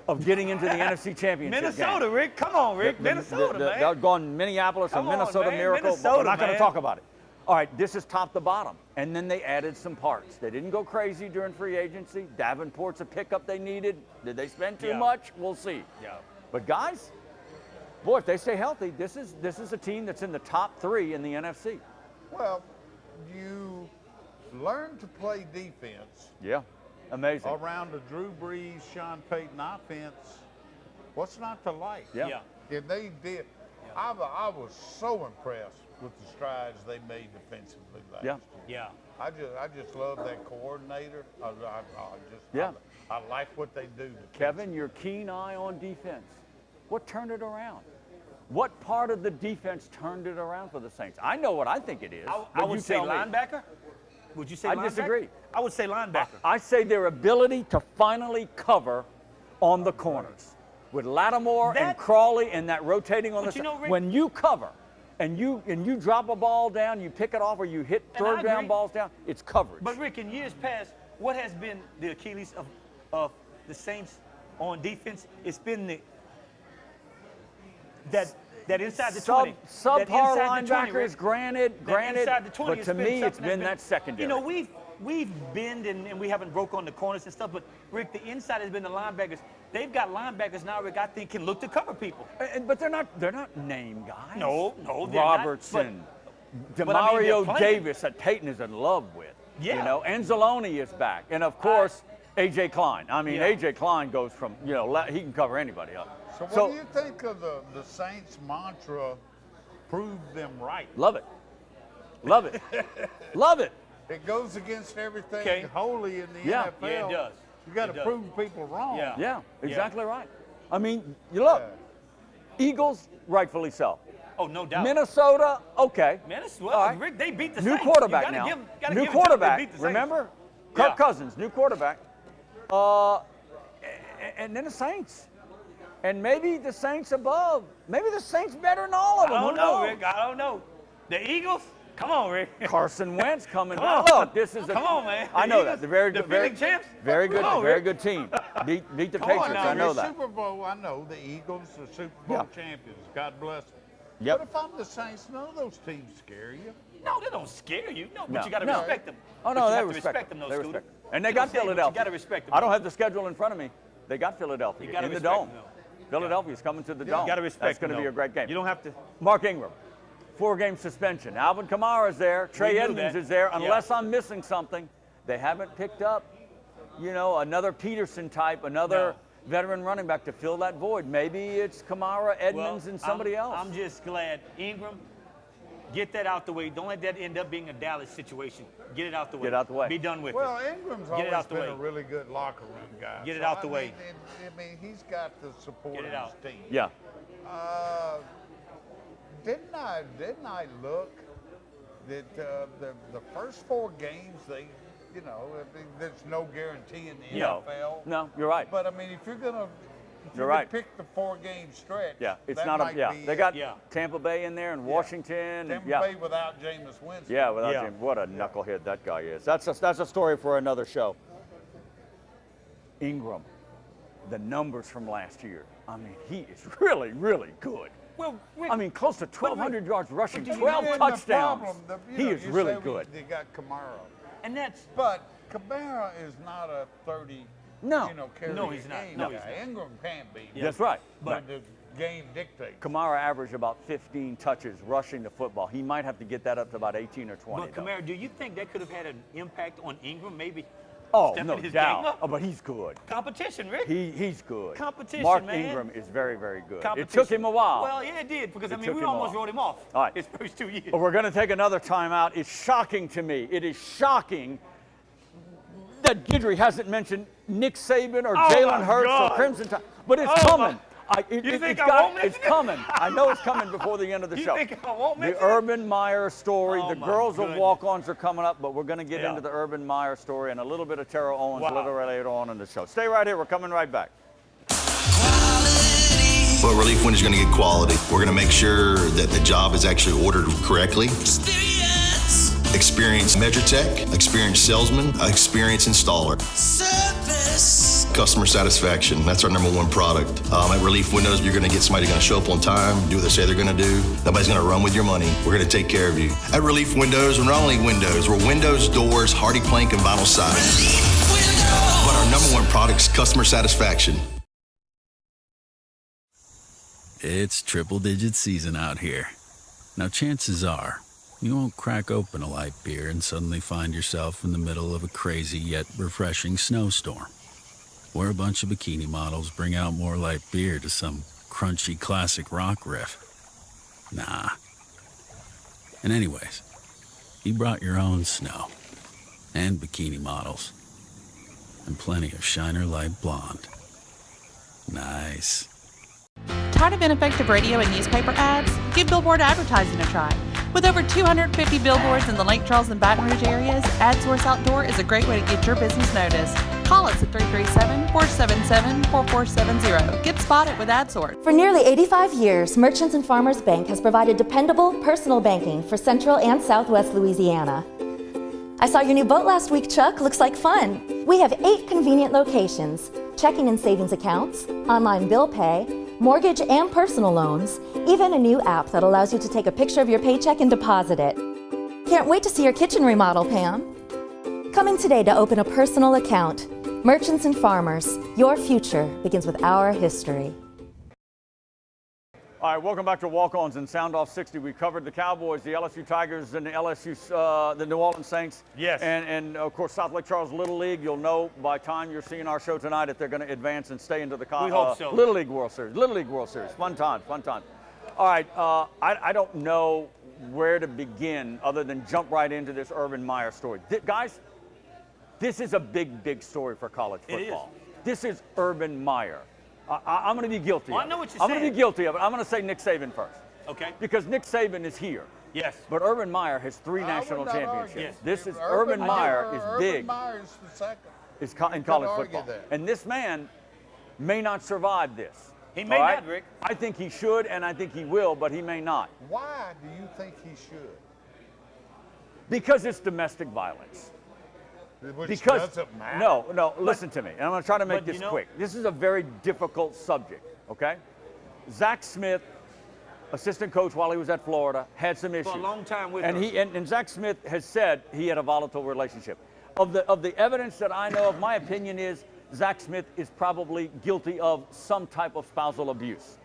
Of getting into the NFC Championship Minnesota, game. Rick, come on, Rick, Minnesota, man. They're going Minneapolis Come and on, Minnesota man, Miracle. But Minnesota, we're not going to man. talk about it. All right, this is top to bottom, and then they added some parts. They didn't go crazy during free agency. Davenport's a pickup they needed. Did they spend too Yeah. much? We'll see. Yeah. But guys, boy, if they stay healthy, this is a team that's in the top 3 in the NFC. well, you learn to play defense Yeah, amazing. around the Drew Brees, Sean Payton offense. What's not to like? Yeah. Yeah. And they did. I was so impressed with the strides they made defensively last Yeah. year. Yeah. I just love that coordinator. Yeah. I like what they do. Kevin, your keen eye on defense. What turned it around? What part of the defense turned it around for the Saints? I know what I think it is. I would say linebacker. Would you say linebacker? I disagree. I would say linebacker. I say their ability to finally cover on the corners with Lattimore and Crawley and that rotating on the side. When you cover and you drop a ball down, you pick it off, or you hit third down balls down, it's coverage. But Rick, in years past, what has been the Achilles of the Saints on defense? It's been that inside the 20. Subpar linebackers, granted, but to me, it's been that secondary. You know, we've been and we haven't broke on the corners and stuff, but Rick, the inside has been the linebackers. They've got linebackers now, Rick, I think can look to cover people. But they're not name guys. No, they're Robertson, not. Demario Davis that Peyton is in love with. Yeah. You know, Anzalone is back, and of course A.J. Klein. I mean, A.J. Klein goes from he can cover anybody up. So what do you think of the Saints mantra, prove them right? Love it. Love it. Love it. It goes against everything holy in the NFL. Yeah, it does. You got to prove people wrong. Yeah, exactly right. I mean, you look, Eagles, rightfully so. Oh, no doubt. Minnesota, okay. Minnesota, all right. Rick, they beat the new Saints. Quarterback now. New quarterback. Remember, Kirk Cousins, new quarterback. And then the Saints. And maybe the Saints above. Maybe the Saints better than all of them. I don't know, Rick. I don't know. The Eagles? Come on, Rick. Carson Wentz coming Come back. on. Look, this is Come on, man. I know that. They're very good. Defending champs? Very good. Come on, very Rick. good team. Beat the Come Patriots. on now, I know that. Super Bowl, I know the Eagles are Super Bowl champions. God bless them. Yep. But if I'm the Saints, none of those teams scare you. No, they don't scare you. No, but No. you got to No. respect them. Oh, But no, you they have to respect them, them. though, They Scooter. respect them. And they got You Philadelphia. got to respect them. I don't have the schedule in front of me. They got Philadelphia You gotta in the respect dome. them, though. Philadelphia's coming to the dome. You got to respect That's going them, to be though. a great game. You don't have to. Mark Ingram, 4-game suspension. Alvin Kamara's there. Trey knew Edmonds that. is there. Yeah. Unless I'm missing something, they haven't picked up, another Peterson type, another veteran running back to fill that void. Maybe it's Kamara, Edmonds, and somebody else. I'm just glad Ingram. Get that out the way. Don't let that end up being a Dallas situation. Get it out the way. Get out the way. Be done with Well, it. Ingram's Get it always out the been way. a really good locker room guy. Get it out the way. I mean, he's got the support Get it of his out. team. Yeah. Didn't I look that the first 4 games there's no guarantee in the NFL. No, you're right. But I mean, if you're gonna You're right. pick the 4-game stretch. Yeah, it's that not a. might Yeah, be they it. got Tampa Bay in there and Washington. Tampa and, Bay without Jameis Winston. Yeah, without James. What a knucklehead that guy is. That's a story for another show. Ingram, the numbers from last year. I mean, he is really, really good. Well, Rick, I mean, close to 1,200 yards rushing, But 12 the touchdowns. problem, He is you really say good. They got Kamara. And that's. But Kamara is not a 30. No. Carry No, he's a not. game No, guy. he's not. Ingram can't be. That's right. But the game dictates. Kamara averaged about 15 touches rushing the football. He might have to get that up to about 18 or 20. But Kamara, do you think that could have had an impact on Ingram? Maybe. Oh, stepping no his doubt. game up? Oh, but he's good. Competition, Rick. He's good. Competition, Mark man. Ingram is very, very good. It Competition. took him a while. Well, yeah, it did because It we took him a almost while. wrote him off. All right. His first 2 years. But we're going to take another timeout. It's shocking to me. It is shocking that Guidry hasn't mentioned Nick Saban or Jalen Hurts or Crimson Tide. But it's coming. It's coming. I know it's coming before the end of the show. You think I won't mention The Urban Meyer story. Oh, the my girls of goodness. Walk-ons are coming up, but we're going to get Yeah. into the Urban Meyer story and a little bit of Terrell Owens a Wow. little later on in the show. Stay right here. We're coming right back. Well, Relief Windows is going to get quality. We're going to make sure that the job is actually ordered correctly. Experienced measure tech, experienced salesman, experienced installer. Service. Customer satisfaction, that's our #1 product. At Relief Windows, you're going to get somebody going to show up on time, do what they say they're going to do. Nobody's going to run with your money. We're going to take care of you. At Relief Windows, we're not only windows, we're windows, doors, hardy plank, and vinyl siding. But our #1 product is customer satisfaction. It's triple-digit season out here. Now, chances are, you won't crack open a light beer and suddenly find yourself in the middle of a crazy yet refreshing snowstorm, where a bunch of bikini models bring out more light beer to some crunchy classic rock riff. Nah. And anyways, you brought your own snow, and bikini models, and plenty of Shiner Light Blonde. Nice. Tired of ineffective radio and newspaper ads? Give billboard advertising a try. With over 250 billboards in the Lake Charles and Baton Rouge areas, AdSource Outdoor is a great way to get your business noticed. Call us at 337-477-4470. Get spotted with AdSource. For nearly 85 years, Merchants and Farmers Bank has provided dependable, personal banking for Central and Southwest Louisiana. I saw your new boat last week, Chuck. Looks like fun. We have 8 convenient locations: checking and savings accounts, online bill pay, mortgage and personal loans, even a new app that allows you to take a picture of your paycheck and deposit it. Can't wait to see your kitchen remodel, Pam. Come in today to open a personal account. Merchants and Farmers, your future begins with our history. All right, welcome back to Walk-ons and Soundoff60. We covered the Cowboys, the LSU Tigers, and the the New Orleans Saints. Yes. And of course, South Lake Charles Little League. You'll know by the time you're seeing our show tonight if they're going to advance and stay into the We hope so. Little League World Series. Little League World Series. Fun time, fun time. All right, I don't know where to begin other than jump right into this Urban Meyer story. Guys, this is a big, big story for college football. It is. This is Urban Meyer. I'm going to be guilty of it. I know what you're I'm saying. going to be guilty of it. I'm going to say Nick Saban first. Okay. Because Nick Saban is here. Yes. But Urban Meyer has 3 national championships. Yes. This is Urban Meyer is big. Urban Meyer is the second. Is in college argue football. that. And this man may not survive this. He may all right? not, Rick. I think he should, and I think he will, but he may not. Why do you think he should? Because it's domestic violence. Which Because doesn't matter. no, listen to me, and I'm going to try to make this quick. This is a very difficult subject, okay? Zach Smith, assistant coach while he was at Florida, had some issues. For a long time with and us. and Zach Smith has said he had a volatile relationship. Of the evidence that I know of, my opinion is Zach Smith is probably guilty of some type of spousal abuse.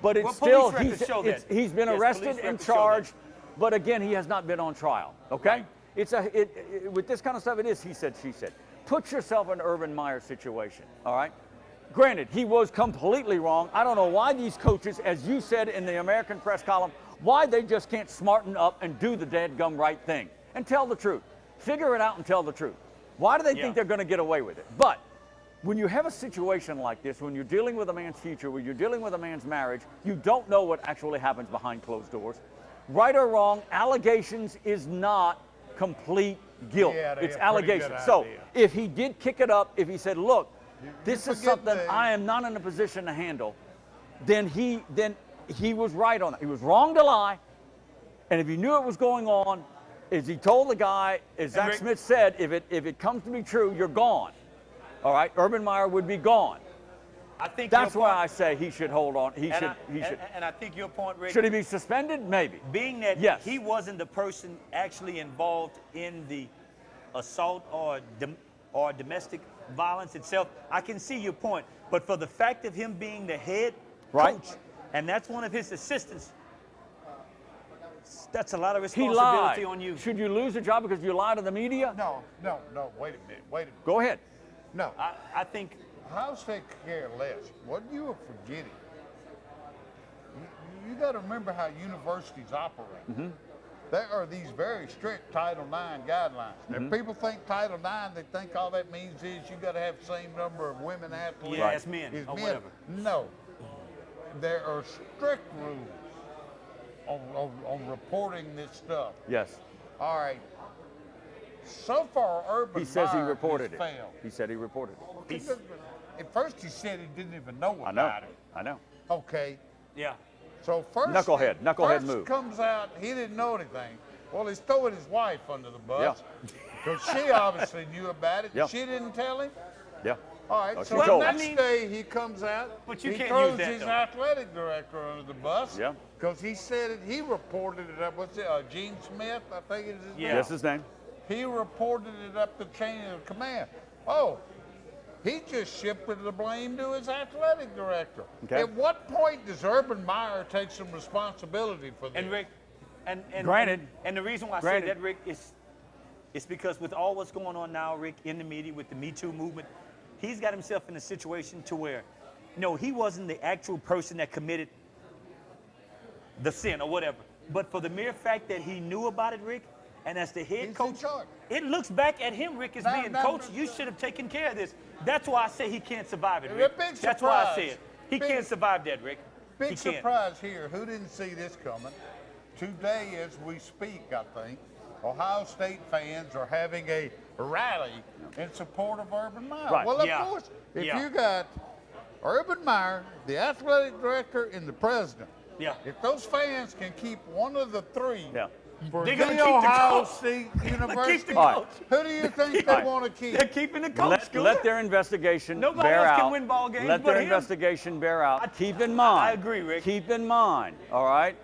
But it's Well, still police records show that. he's been Yes, arrested police and records show that. charged, but again he has not been on trial. Okay. Right. It's with this kind of stuff, it is he said, she said. Put yourself in Urban Meyer's situation, all right? Granted, he was completely wrong. I don't know why these coaches, as you said in the American Press column, why they just can't smarten up and do the dadgum right thing and tell the truth. Figure it out and tell the truth. Why do they think they're going to get away with it? But when you have a situation like this, when you're dealing with a man's future, when you're dealing with a man's marriage, you don't know what actually happens behind closed doors. Right or wrong, allegations is not complete guilt. Yeah, it's a pretty allegations. good So idea. if he did kick it up, if he said, look, this is forget something I am not in a position to handle, then he was right on it. He was wrong to lie. And if he knew it was going on, as he told the guy, as Zach Smith said, if it comes to be true, you're gone. All right, Urban Meyer would be gone. I think that's why I say he should hold on. He should. And I think your point, Rick. Should he be suspended? Maybe. Being that yes. he wasn't the person actually involved in the assault or domestic violence itself, I can see your point. But for the fact of him being the head coach, and that's one of his assistants, that's a lot of responsibility on you. Should you lose a job because you lied to the media? No, wait a minute. Go ahead. No. I think House take care less. What you are forgetting, you got to remember how universities operate. Mm-hmm. There are these very strict Title IX guidelines. Mm-hmm. If people think Title IX, they think all that means is you got to have the same number of women athletes. Yeah, as men, or whatever. No. There are strict rules on reporting this stuff. Yes. All right. So far, Urban He says he Meyer reported has it. failed. He said he reported it. At first he said he didn't even know about it. I know. Okay. Yeah. So first Knucklehead move. Comes out, he didn't know anything. Well, he's throwing his wife under the bus. Because she obviously knew about it. Yeah. She didn't tell him. Yeah. All right, Oh, so she the told next him. day he comes out, But you he can't throws use that, his though. athletic director under the bus. Yeah. Because he said it, he reported it up. What's it, Gene Smith, I think is his name. That's his name. He reported it up the chain of command. Oh, he just shifted the blame to his athletic director. Okay. At what point does Urban Meyer take some responsibility for this? And Rick, and Granted. and the reason why I say that, Rick, is it's because with all what's going on now, Rick, in the media with the Me Too movement, he's got himself in a situation to where, no, he wasn't the actual person that committed the sin or whatever. But for the mere fact that he knew about it, Rick, and as the head coach, it looks back at him, Rick, as being coach. You should have taken care of this. That's why I say he can't survive it, Rick. That's why I say it. He can't survive that, Rick. Big surprise here. Who didn't see this coming? Today, as we speak, I think, Ohio State fans are having a rally in support of Urban Meyer. Right. Well, of course, if you got Urban Meyer, the athletic director, and the president, if those fans can keep one of the three for They're the gonna keep the Ohio coach. State Keep University, the coach. who do you think they want to keep? They're keeping the coach. Let their investigation Nobody bear else out. can win ball games Let but their him. investigation bear out. Keep in mind. I agree, Rick. Keep in mind, all right?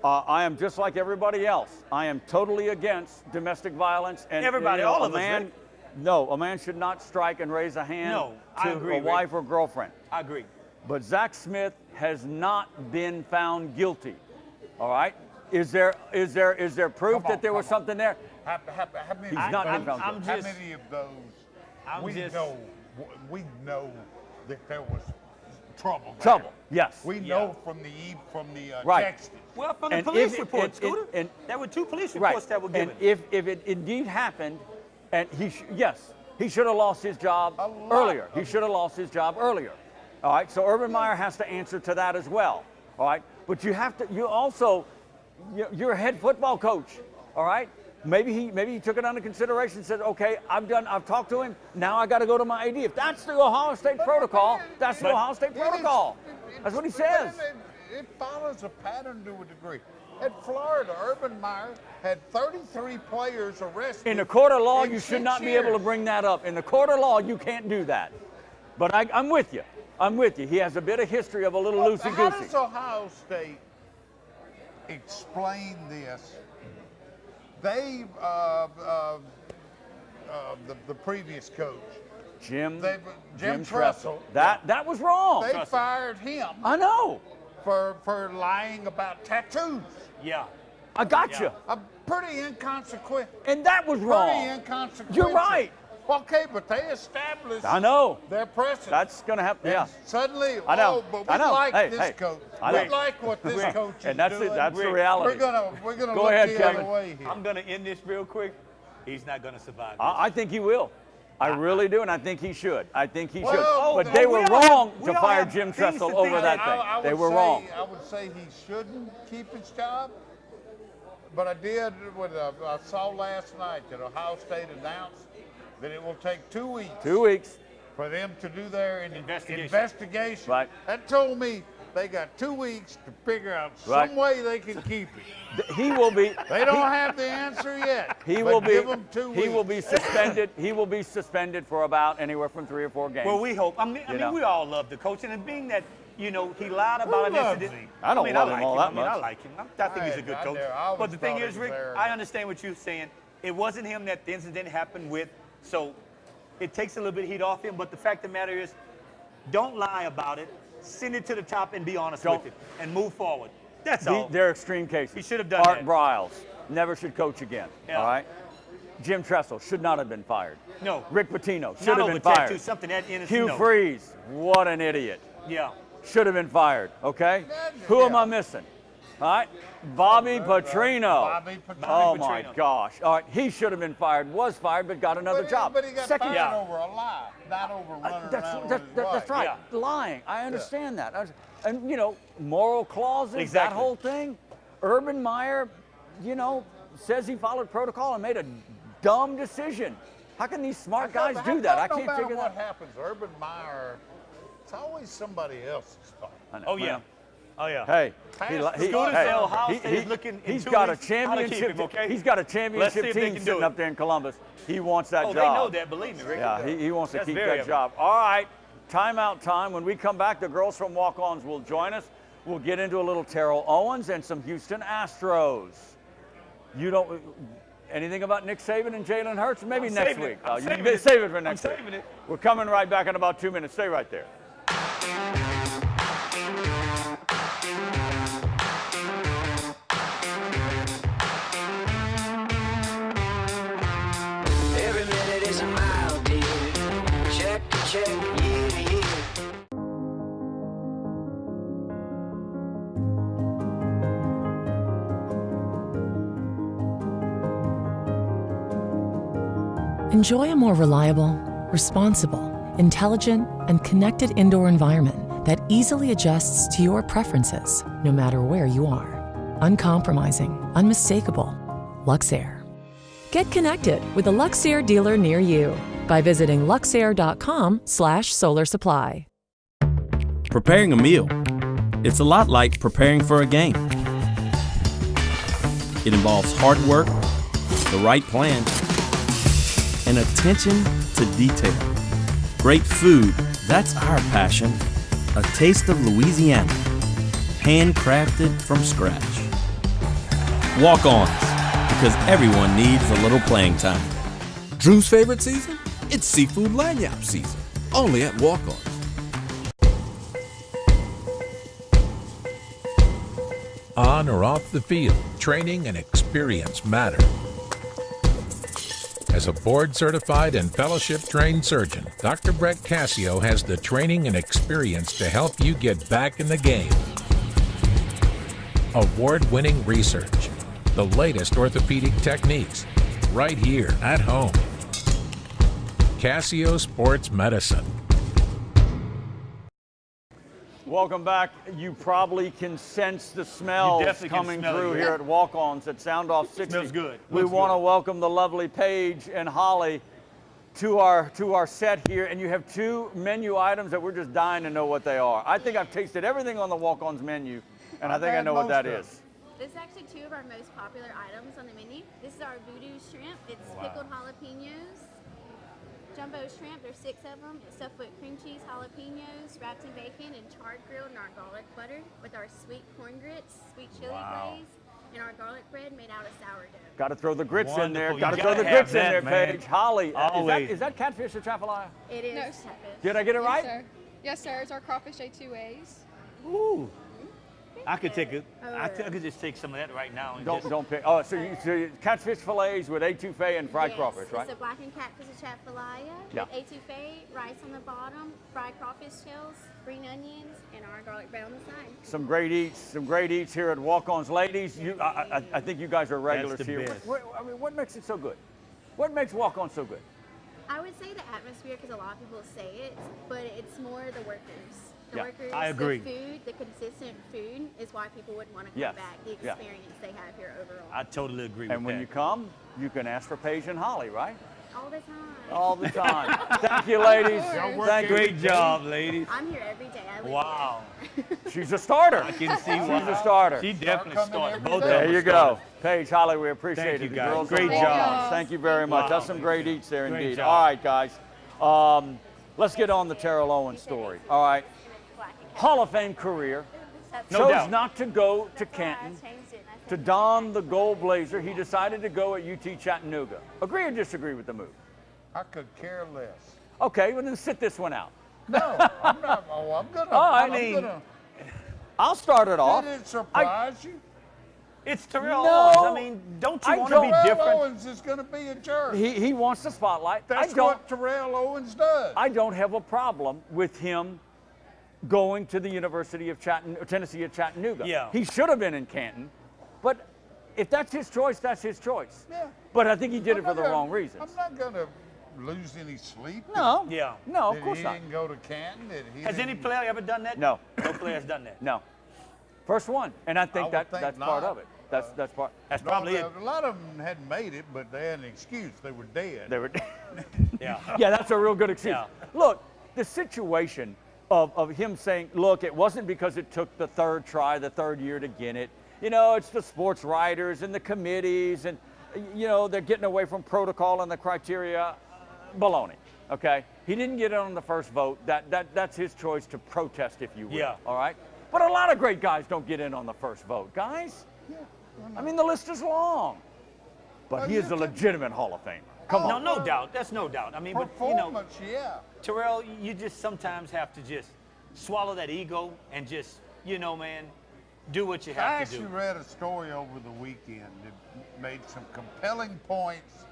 I am just like everybody else. I am totally against domestic violence. And Everybody, all of us, Rick. No, a man should not strike and raise a hand I to agree, a wife Rick. or girlfriend. I agree. But Zach Smith has not been found guilty. All right? Is there proof that there was something there? How many, He's not been found guilty. how many of those we know that there was trouble there. Trouble, yes. We know from the Right. text. Well, from the And police if- report, and- Scooter, and- there were 2 police Right. reports that were given. And if it indeed happened, and he should have lost his job earlier. He should have lost his job earlier. All right. So Urban Meyer has to answer to that as well. All right. But you're a head football coach. All right. Maybe he took it under consideration and said, okay, I've talked to him. Now I got to go to my AD. If that's the Ohio State protocol, that's the Ohio State protocol. That's what he says. It follows a pattern to a degree. At Florida, Urban Meyer had 33 players arrested. In the court of law, in you should 6 not be able to years. bring that up. In the court of law, you can't do that. But I'm with you. I'm with you. He has a bit of history of a little How loosey-goosey. does Ohio State explain this? They, the previous coach, Jim Tressel. That was wrong. They fired him. I know. For lying about tattoos. Yeah. I got you. Pretty inconsequential. And that was wrong. Pretty inconsequential. You're right. Okay, but they established I know. their precedent. That's going to happen. Yeah. And suddenly, I know. but I we know. like Hey, this hey. coach. I know. We like what this coach is And that's doing. it. That's the reality. We're gonna Go look ahead, the Kevin. other way here. I'm going to end this real quick. He's not going to survive this. I think he will. I really do, and I think he should. I think he should. Well, But they we were all wrong have- we to all fire have Jim things Tressel to over think. that thing. They were wrong. I would say he shouldn't keep his job. But I did. I saw last night that Ohio State announced that it will take 2 weeks. 2 weeks. For them to do their investigation. Right. That told me they got 2 weeks to figure out Right. some way they can keep it. He will be. They don't have the answer yet. He but will be. Give them 2 weeks. He will be suspended. He will be suspended for about anywhere from 3 or 4 games. Well, we hope. I mean, we all love the coach, and being that he lied about an loves incident. him? I don't love him all that much. I like him. I think he's a good coach. But the thing is, Rick, I understand what you're saying. It wasn't him that the incident happened with, so it takes a little bit of heat off him. But the fact of the matter is, don't lie about it. Send it to the top and be honest with it, and move forward. That's all. They're extreme cases. He should have done Art that. Briles never should coach again. Yeah. All right. Jim Tressel should not have been fired. No. Rick Pitino should Not have over been fired. tattoo, something that innocent. Hugh no. Freeze, what an idiot. Yeah. Should have been fired. Okay. Who am I missing? All right. Bobby Petrino. Bobby Petrino. Oh my gosh. All right. He should have been fired. Was fired, but got another job. But he got Second fired job. over a lie, not over running That's around that's, with his that's wife. right. Lying. I understand that. And moral clauses. That Exactly. whole thing. Urban Meyer, says he followed protocol and made a dumb decision. How can these smart guys do that? I can't figure what that. happens. Urban Meyer, it's always somebody else's fault. I know. Oh yeah. Oh yeah. Hey, he's got a championship. He's got a championship team sitting up there in Columbus. He wants that job. They know that. Believe me, Rick. Yeah, he wants to That's keep very that job. All right, timeout time. When we come back, the girls from Walk-ons will join us. We'll get into a little Terrell Owens and some Houston Astros. You don't. Anything about Nick Saban and Jalen Hurts? Maybe next week. Save it for next week. We're coming right back in about 2 minutes. Stay right there. Every minute is a mile, dear. Check to check, year to year. Enjoy a more reliable, responsible, intelligent, and connected indoor environment that easily adjusts to your preferences, no matter where you are. Uncompromising, unmistakable. Luxair. Get connected with a Luxair dealer near you by visiting luxair.com/solar supply. Preparing a meal. It's a lot like preparing for a game. It involves hard work, the right plan, and attention to detail. Great food, that's our passion. A taste of Louisiana, handcrafted from scratch. Walk-ons, because everyone needs a little playing time. Drew's favorite season? It's seafood lanyap season, only at Walk-ons. On or off the field, training and experience matter. As a board-certified and fellowship-trained surgeon, Dr. Brett Cassio has the training and experience to help you get back in the game. Award-winning research, the latest orthopedic techniques, right here at home. Cassio Sports Medicine. Welcome back. You probably can sense the smells coming through here at Walk-ons at Soundoff60. Smells good. We want to welcome the lovely Paige and Holly to our set here, and you have two menu items that we're just dying to know what they are. I think I've tasted everything on the Walk-ons menu, and I think I know what that is. This is actually two of our most popular items on the menu. This is our voodoo shrimp. It's pickled jalapenos. Jumbo shrimp, there's 6 of them. It's stuffed with cream cheese, jalapenos, wrapped in bacon, and charred grilled in our garlic butter with our sweet corn grits, sweet chili glaze, and our garlic bread made out of sourdough. Got to throw the grits in there. Wonderful. Got to You throw the gotta grits in have there, that, Paige. Holly, Always. is that catfish or trafalaya? It is. No. Catfish. Did I get it right? Yes, sir. Yes, sir. It's our crawfish A2As. Ooh. I could take I could just take some of that right now. And Don't pick. Oh, so you catfish fillets with etouffee and fried Yes, crawfish, right? It's a blackened catfish trafalaya with etouffee, rice on the bottom, fried crawfish shells, green onions, and our garlic bread on the side. Some great eats here at Walk-ons. Ladies, I think you guys are regulars That's the here. best. What makes it so good? What makes Walk-ons so good? I would say the atmosphere, because a lot of people say it, but it's more the workers. The workers, I agree. the food, the consistent food is why people would want to come back. The experience they have here overall. I totally agree with that. And when you come, you can ask for Paige and Holly, right? All the time. All the time. Thank you, ladies. Thank you. Great job, ladies. I'm here every day. I live Wow. She's a starter. I can see why. She's a starter. She definitely started. Both of them There you go. started. Paige, Holly, we appreciate Thank it. you, The guys. girls Great are job. Walk-ons. Thank you very much. Wow. That's some great eats there Great indeed. job. All right, guys. Let's get on the Terrell Owens story. All right. Hall of Fame career. No Chose doubt. not to go to Canton to don the gold blazer. He decided to go at UT Chattanooga. Agree or disagree with the move? I could care less. Okay, well then sit this one out. No, I'm not. Oh, I'm gonna. Oh, I'm gonna. I'll start it off. Did it surprise you? It's Terrell No. Owens. I mean, don't you want to be Terrell different? Owens is going to be a jerk. He wants the spotlight. That's what Terrell Owens does. I don't have a problem with him going to the University of Tennessee at Chattanooga. Yeah. He should have been in Canton, but if that's his choice, that's his choice. Yeah. But I think he did it for the not wrong gonna- reasons. I'm not going to lose any sleep. No. Yeah. No, of That course he not. didn't go to Canton. That he Has any didn't- player ever done that? No. No player has done that. No. First one, and I think, I would think that's part not. of it. That's part. That's No, probably it. a lot of them hadn't made it, but they had an excuse. They were dead. They were. Yeah. Yeah, that's a real good excuse. Yeah. Look, the situation of him saying, look, it wasn't because it took the third try, the third year to get it. You know, it's the sports writers and the committees, and you know they're getting away from protocol and the criteria. Baloney. Okay, he didn't get it on the first vote. That's his choice to protest, if you will. Yeah. All right. But a lot of great guys don't get in on the first vote, guys. Yeah, I mean, the list is long. But he is a legitimate Hall of Famer. Come on. No doubt. That's no doubt. I mean, but you know, Performance, yeah. Terrell, you just sometimes have to just swallow that ego and just, you know, man, do what you I have to actually do. read a story over the weekend that made some compelling points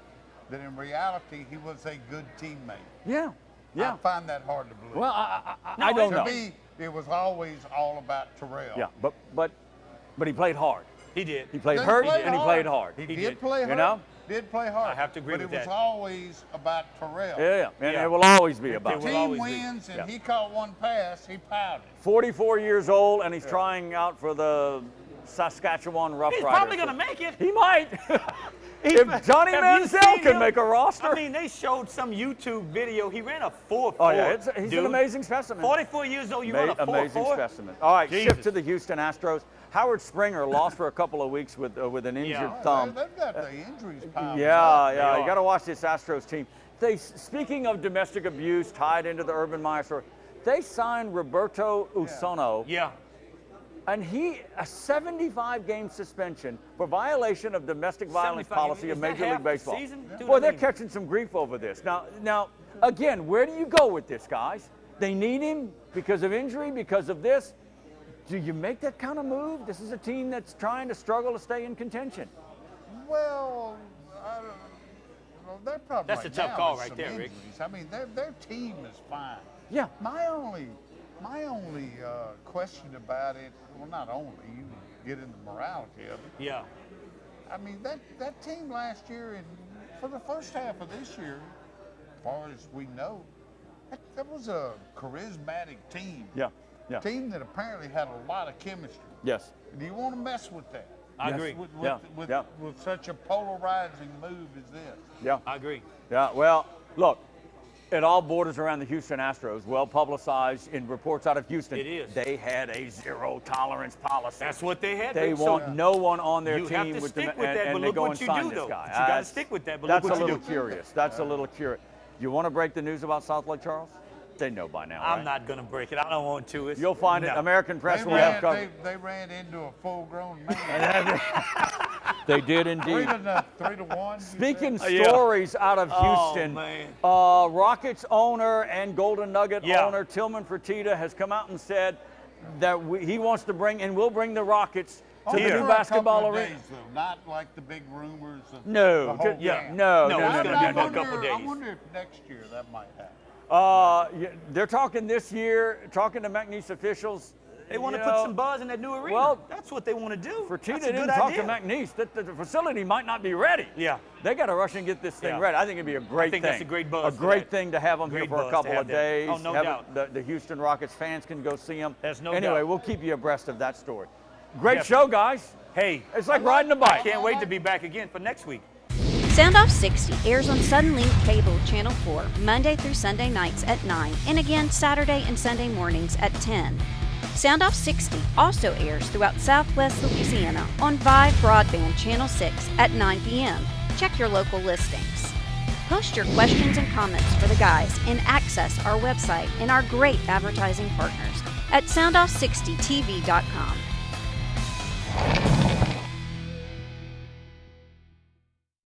that in reality he was a good teammate. Yeah. Yeah. I find that hard to believe. Well, I don't know. To me, it was always all about Terrell. Yeah, but he played hard. He did. He played He hurt played and he hard. played hard. He did play hard. You know? Did play hard. I have to agree but with it was that. always about Terrell. Yeah, and it will always be about The that. team wins and he caught one pass, he pouted. 44 years old, and he's trying out for the Saskatchewan Roughriders. He's probably going to make it. He might. If Johnny Manziel can make a roster. I mean, they showed some YouTube video. He ran a 4.4. Oh, yeah, he's an amazing specimen. 44 years old, you run a 4.4? Amazing specimen. All right, Jesus. shift to the Houston Astros. Howard Springer lost for a couple of weeks with an injured thumb. They've got the injuries piled Yeah, up. you got to watch this Astros team. Speaking of domestic abuse tied into the Urban Meyer story, they signed Roberto Usono. Yeah. And a 75-game suspension for violation of domestic violence policy of Major League Baseball. Boy, they're catching some grief over this. Now, again, where do you go with this, guys? They need him because of injury, because of this. Do you make that kind of move? This is a team that's trying to struggle to stay in contention. Well, I don't know. They're probably That's a tough call right there, Rick. I mean, their team is fine. Yeah. My only question about it, well, not only, you get into morality of it. Yeah. I mean, that team last year, and for the first half of this year, as far as we know, that was a charismatic team. Yeah. Team that apparently had a lot of chemistry. Yes. Do you want to mess with that? I agree. With such a polarizing move as this. Yeah. I agree. Yeah, well, look, it all borders around the Houston Astros, well publicized in reports out of Houston. It is. They had a zero tolerance policy. That's what they had. They want no one on their you team have to with stick them, with that, and but they look go what and you sign do, this though. guy. You got to stick with that, but look That's what a you little do. curious. That's a little curious. You want to break the news about South Lake Charles? They know by now, I'm right? not going to break it. I don't want to. You'll find it. American press will have coverage. They ran into a full-grown man. They did indeed. 3-1. Speaking stories out of Houston, Rockets owner and Golden Nugget owner Tillman Fertitta has come out and said that he wants to bring and will bring the Rockets to the new basketball arena. Days, though, not like the big rumors. Of No, the whole yeah, game. no. It's going to be for a couple days. I wonder if next year that might happen. They're talking this year, talking to Mcneese officials. They want to put some buzz in that new arena. Well, that's what they want to do. Fertitta didn't talk to Mcneese. The facility might not be ready. Yeah. They got to rush and get this thing ready. I think it'd be a great thing. That's a great buzz. A great thing to have them here for a couple of days. Oh, no doubt. The Houston Rockets fans can go see them. There's no Anyway, doubt. we'll keep you abreast of that story. Great show, guys. Hey. It's like riding a bike. I can't wait to be back again for next week. Soundoff60 airs on Suddenlink Cable Channel 4 Monday through Sunday nights at 9 and again Saturday and Sunday mornings at 10. Soundoff60 also airs throughout Southwest Louisiana on Vive Broadband Channel 6 at 9 p.m. Check your local listings. Post your questions and comments for the guys and access our website and our great advertising partners at soundoff60tv.com.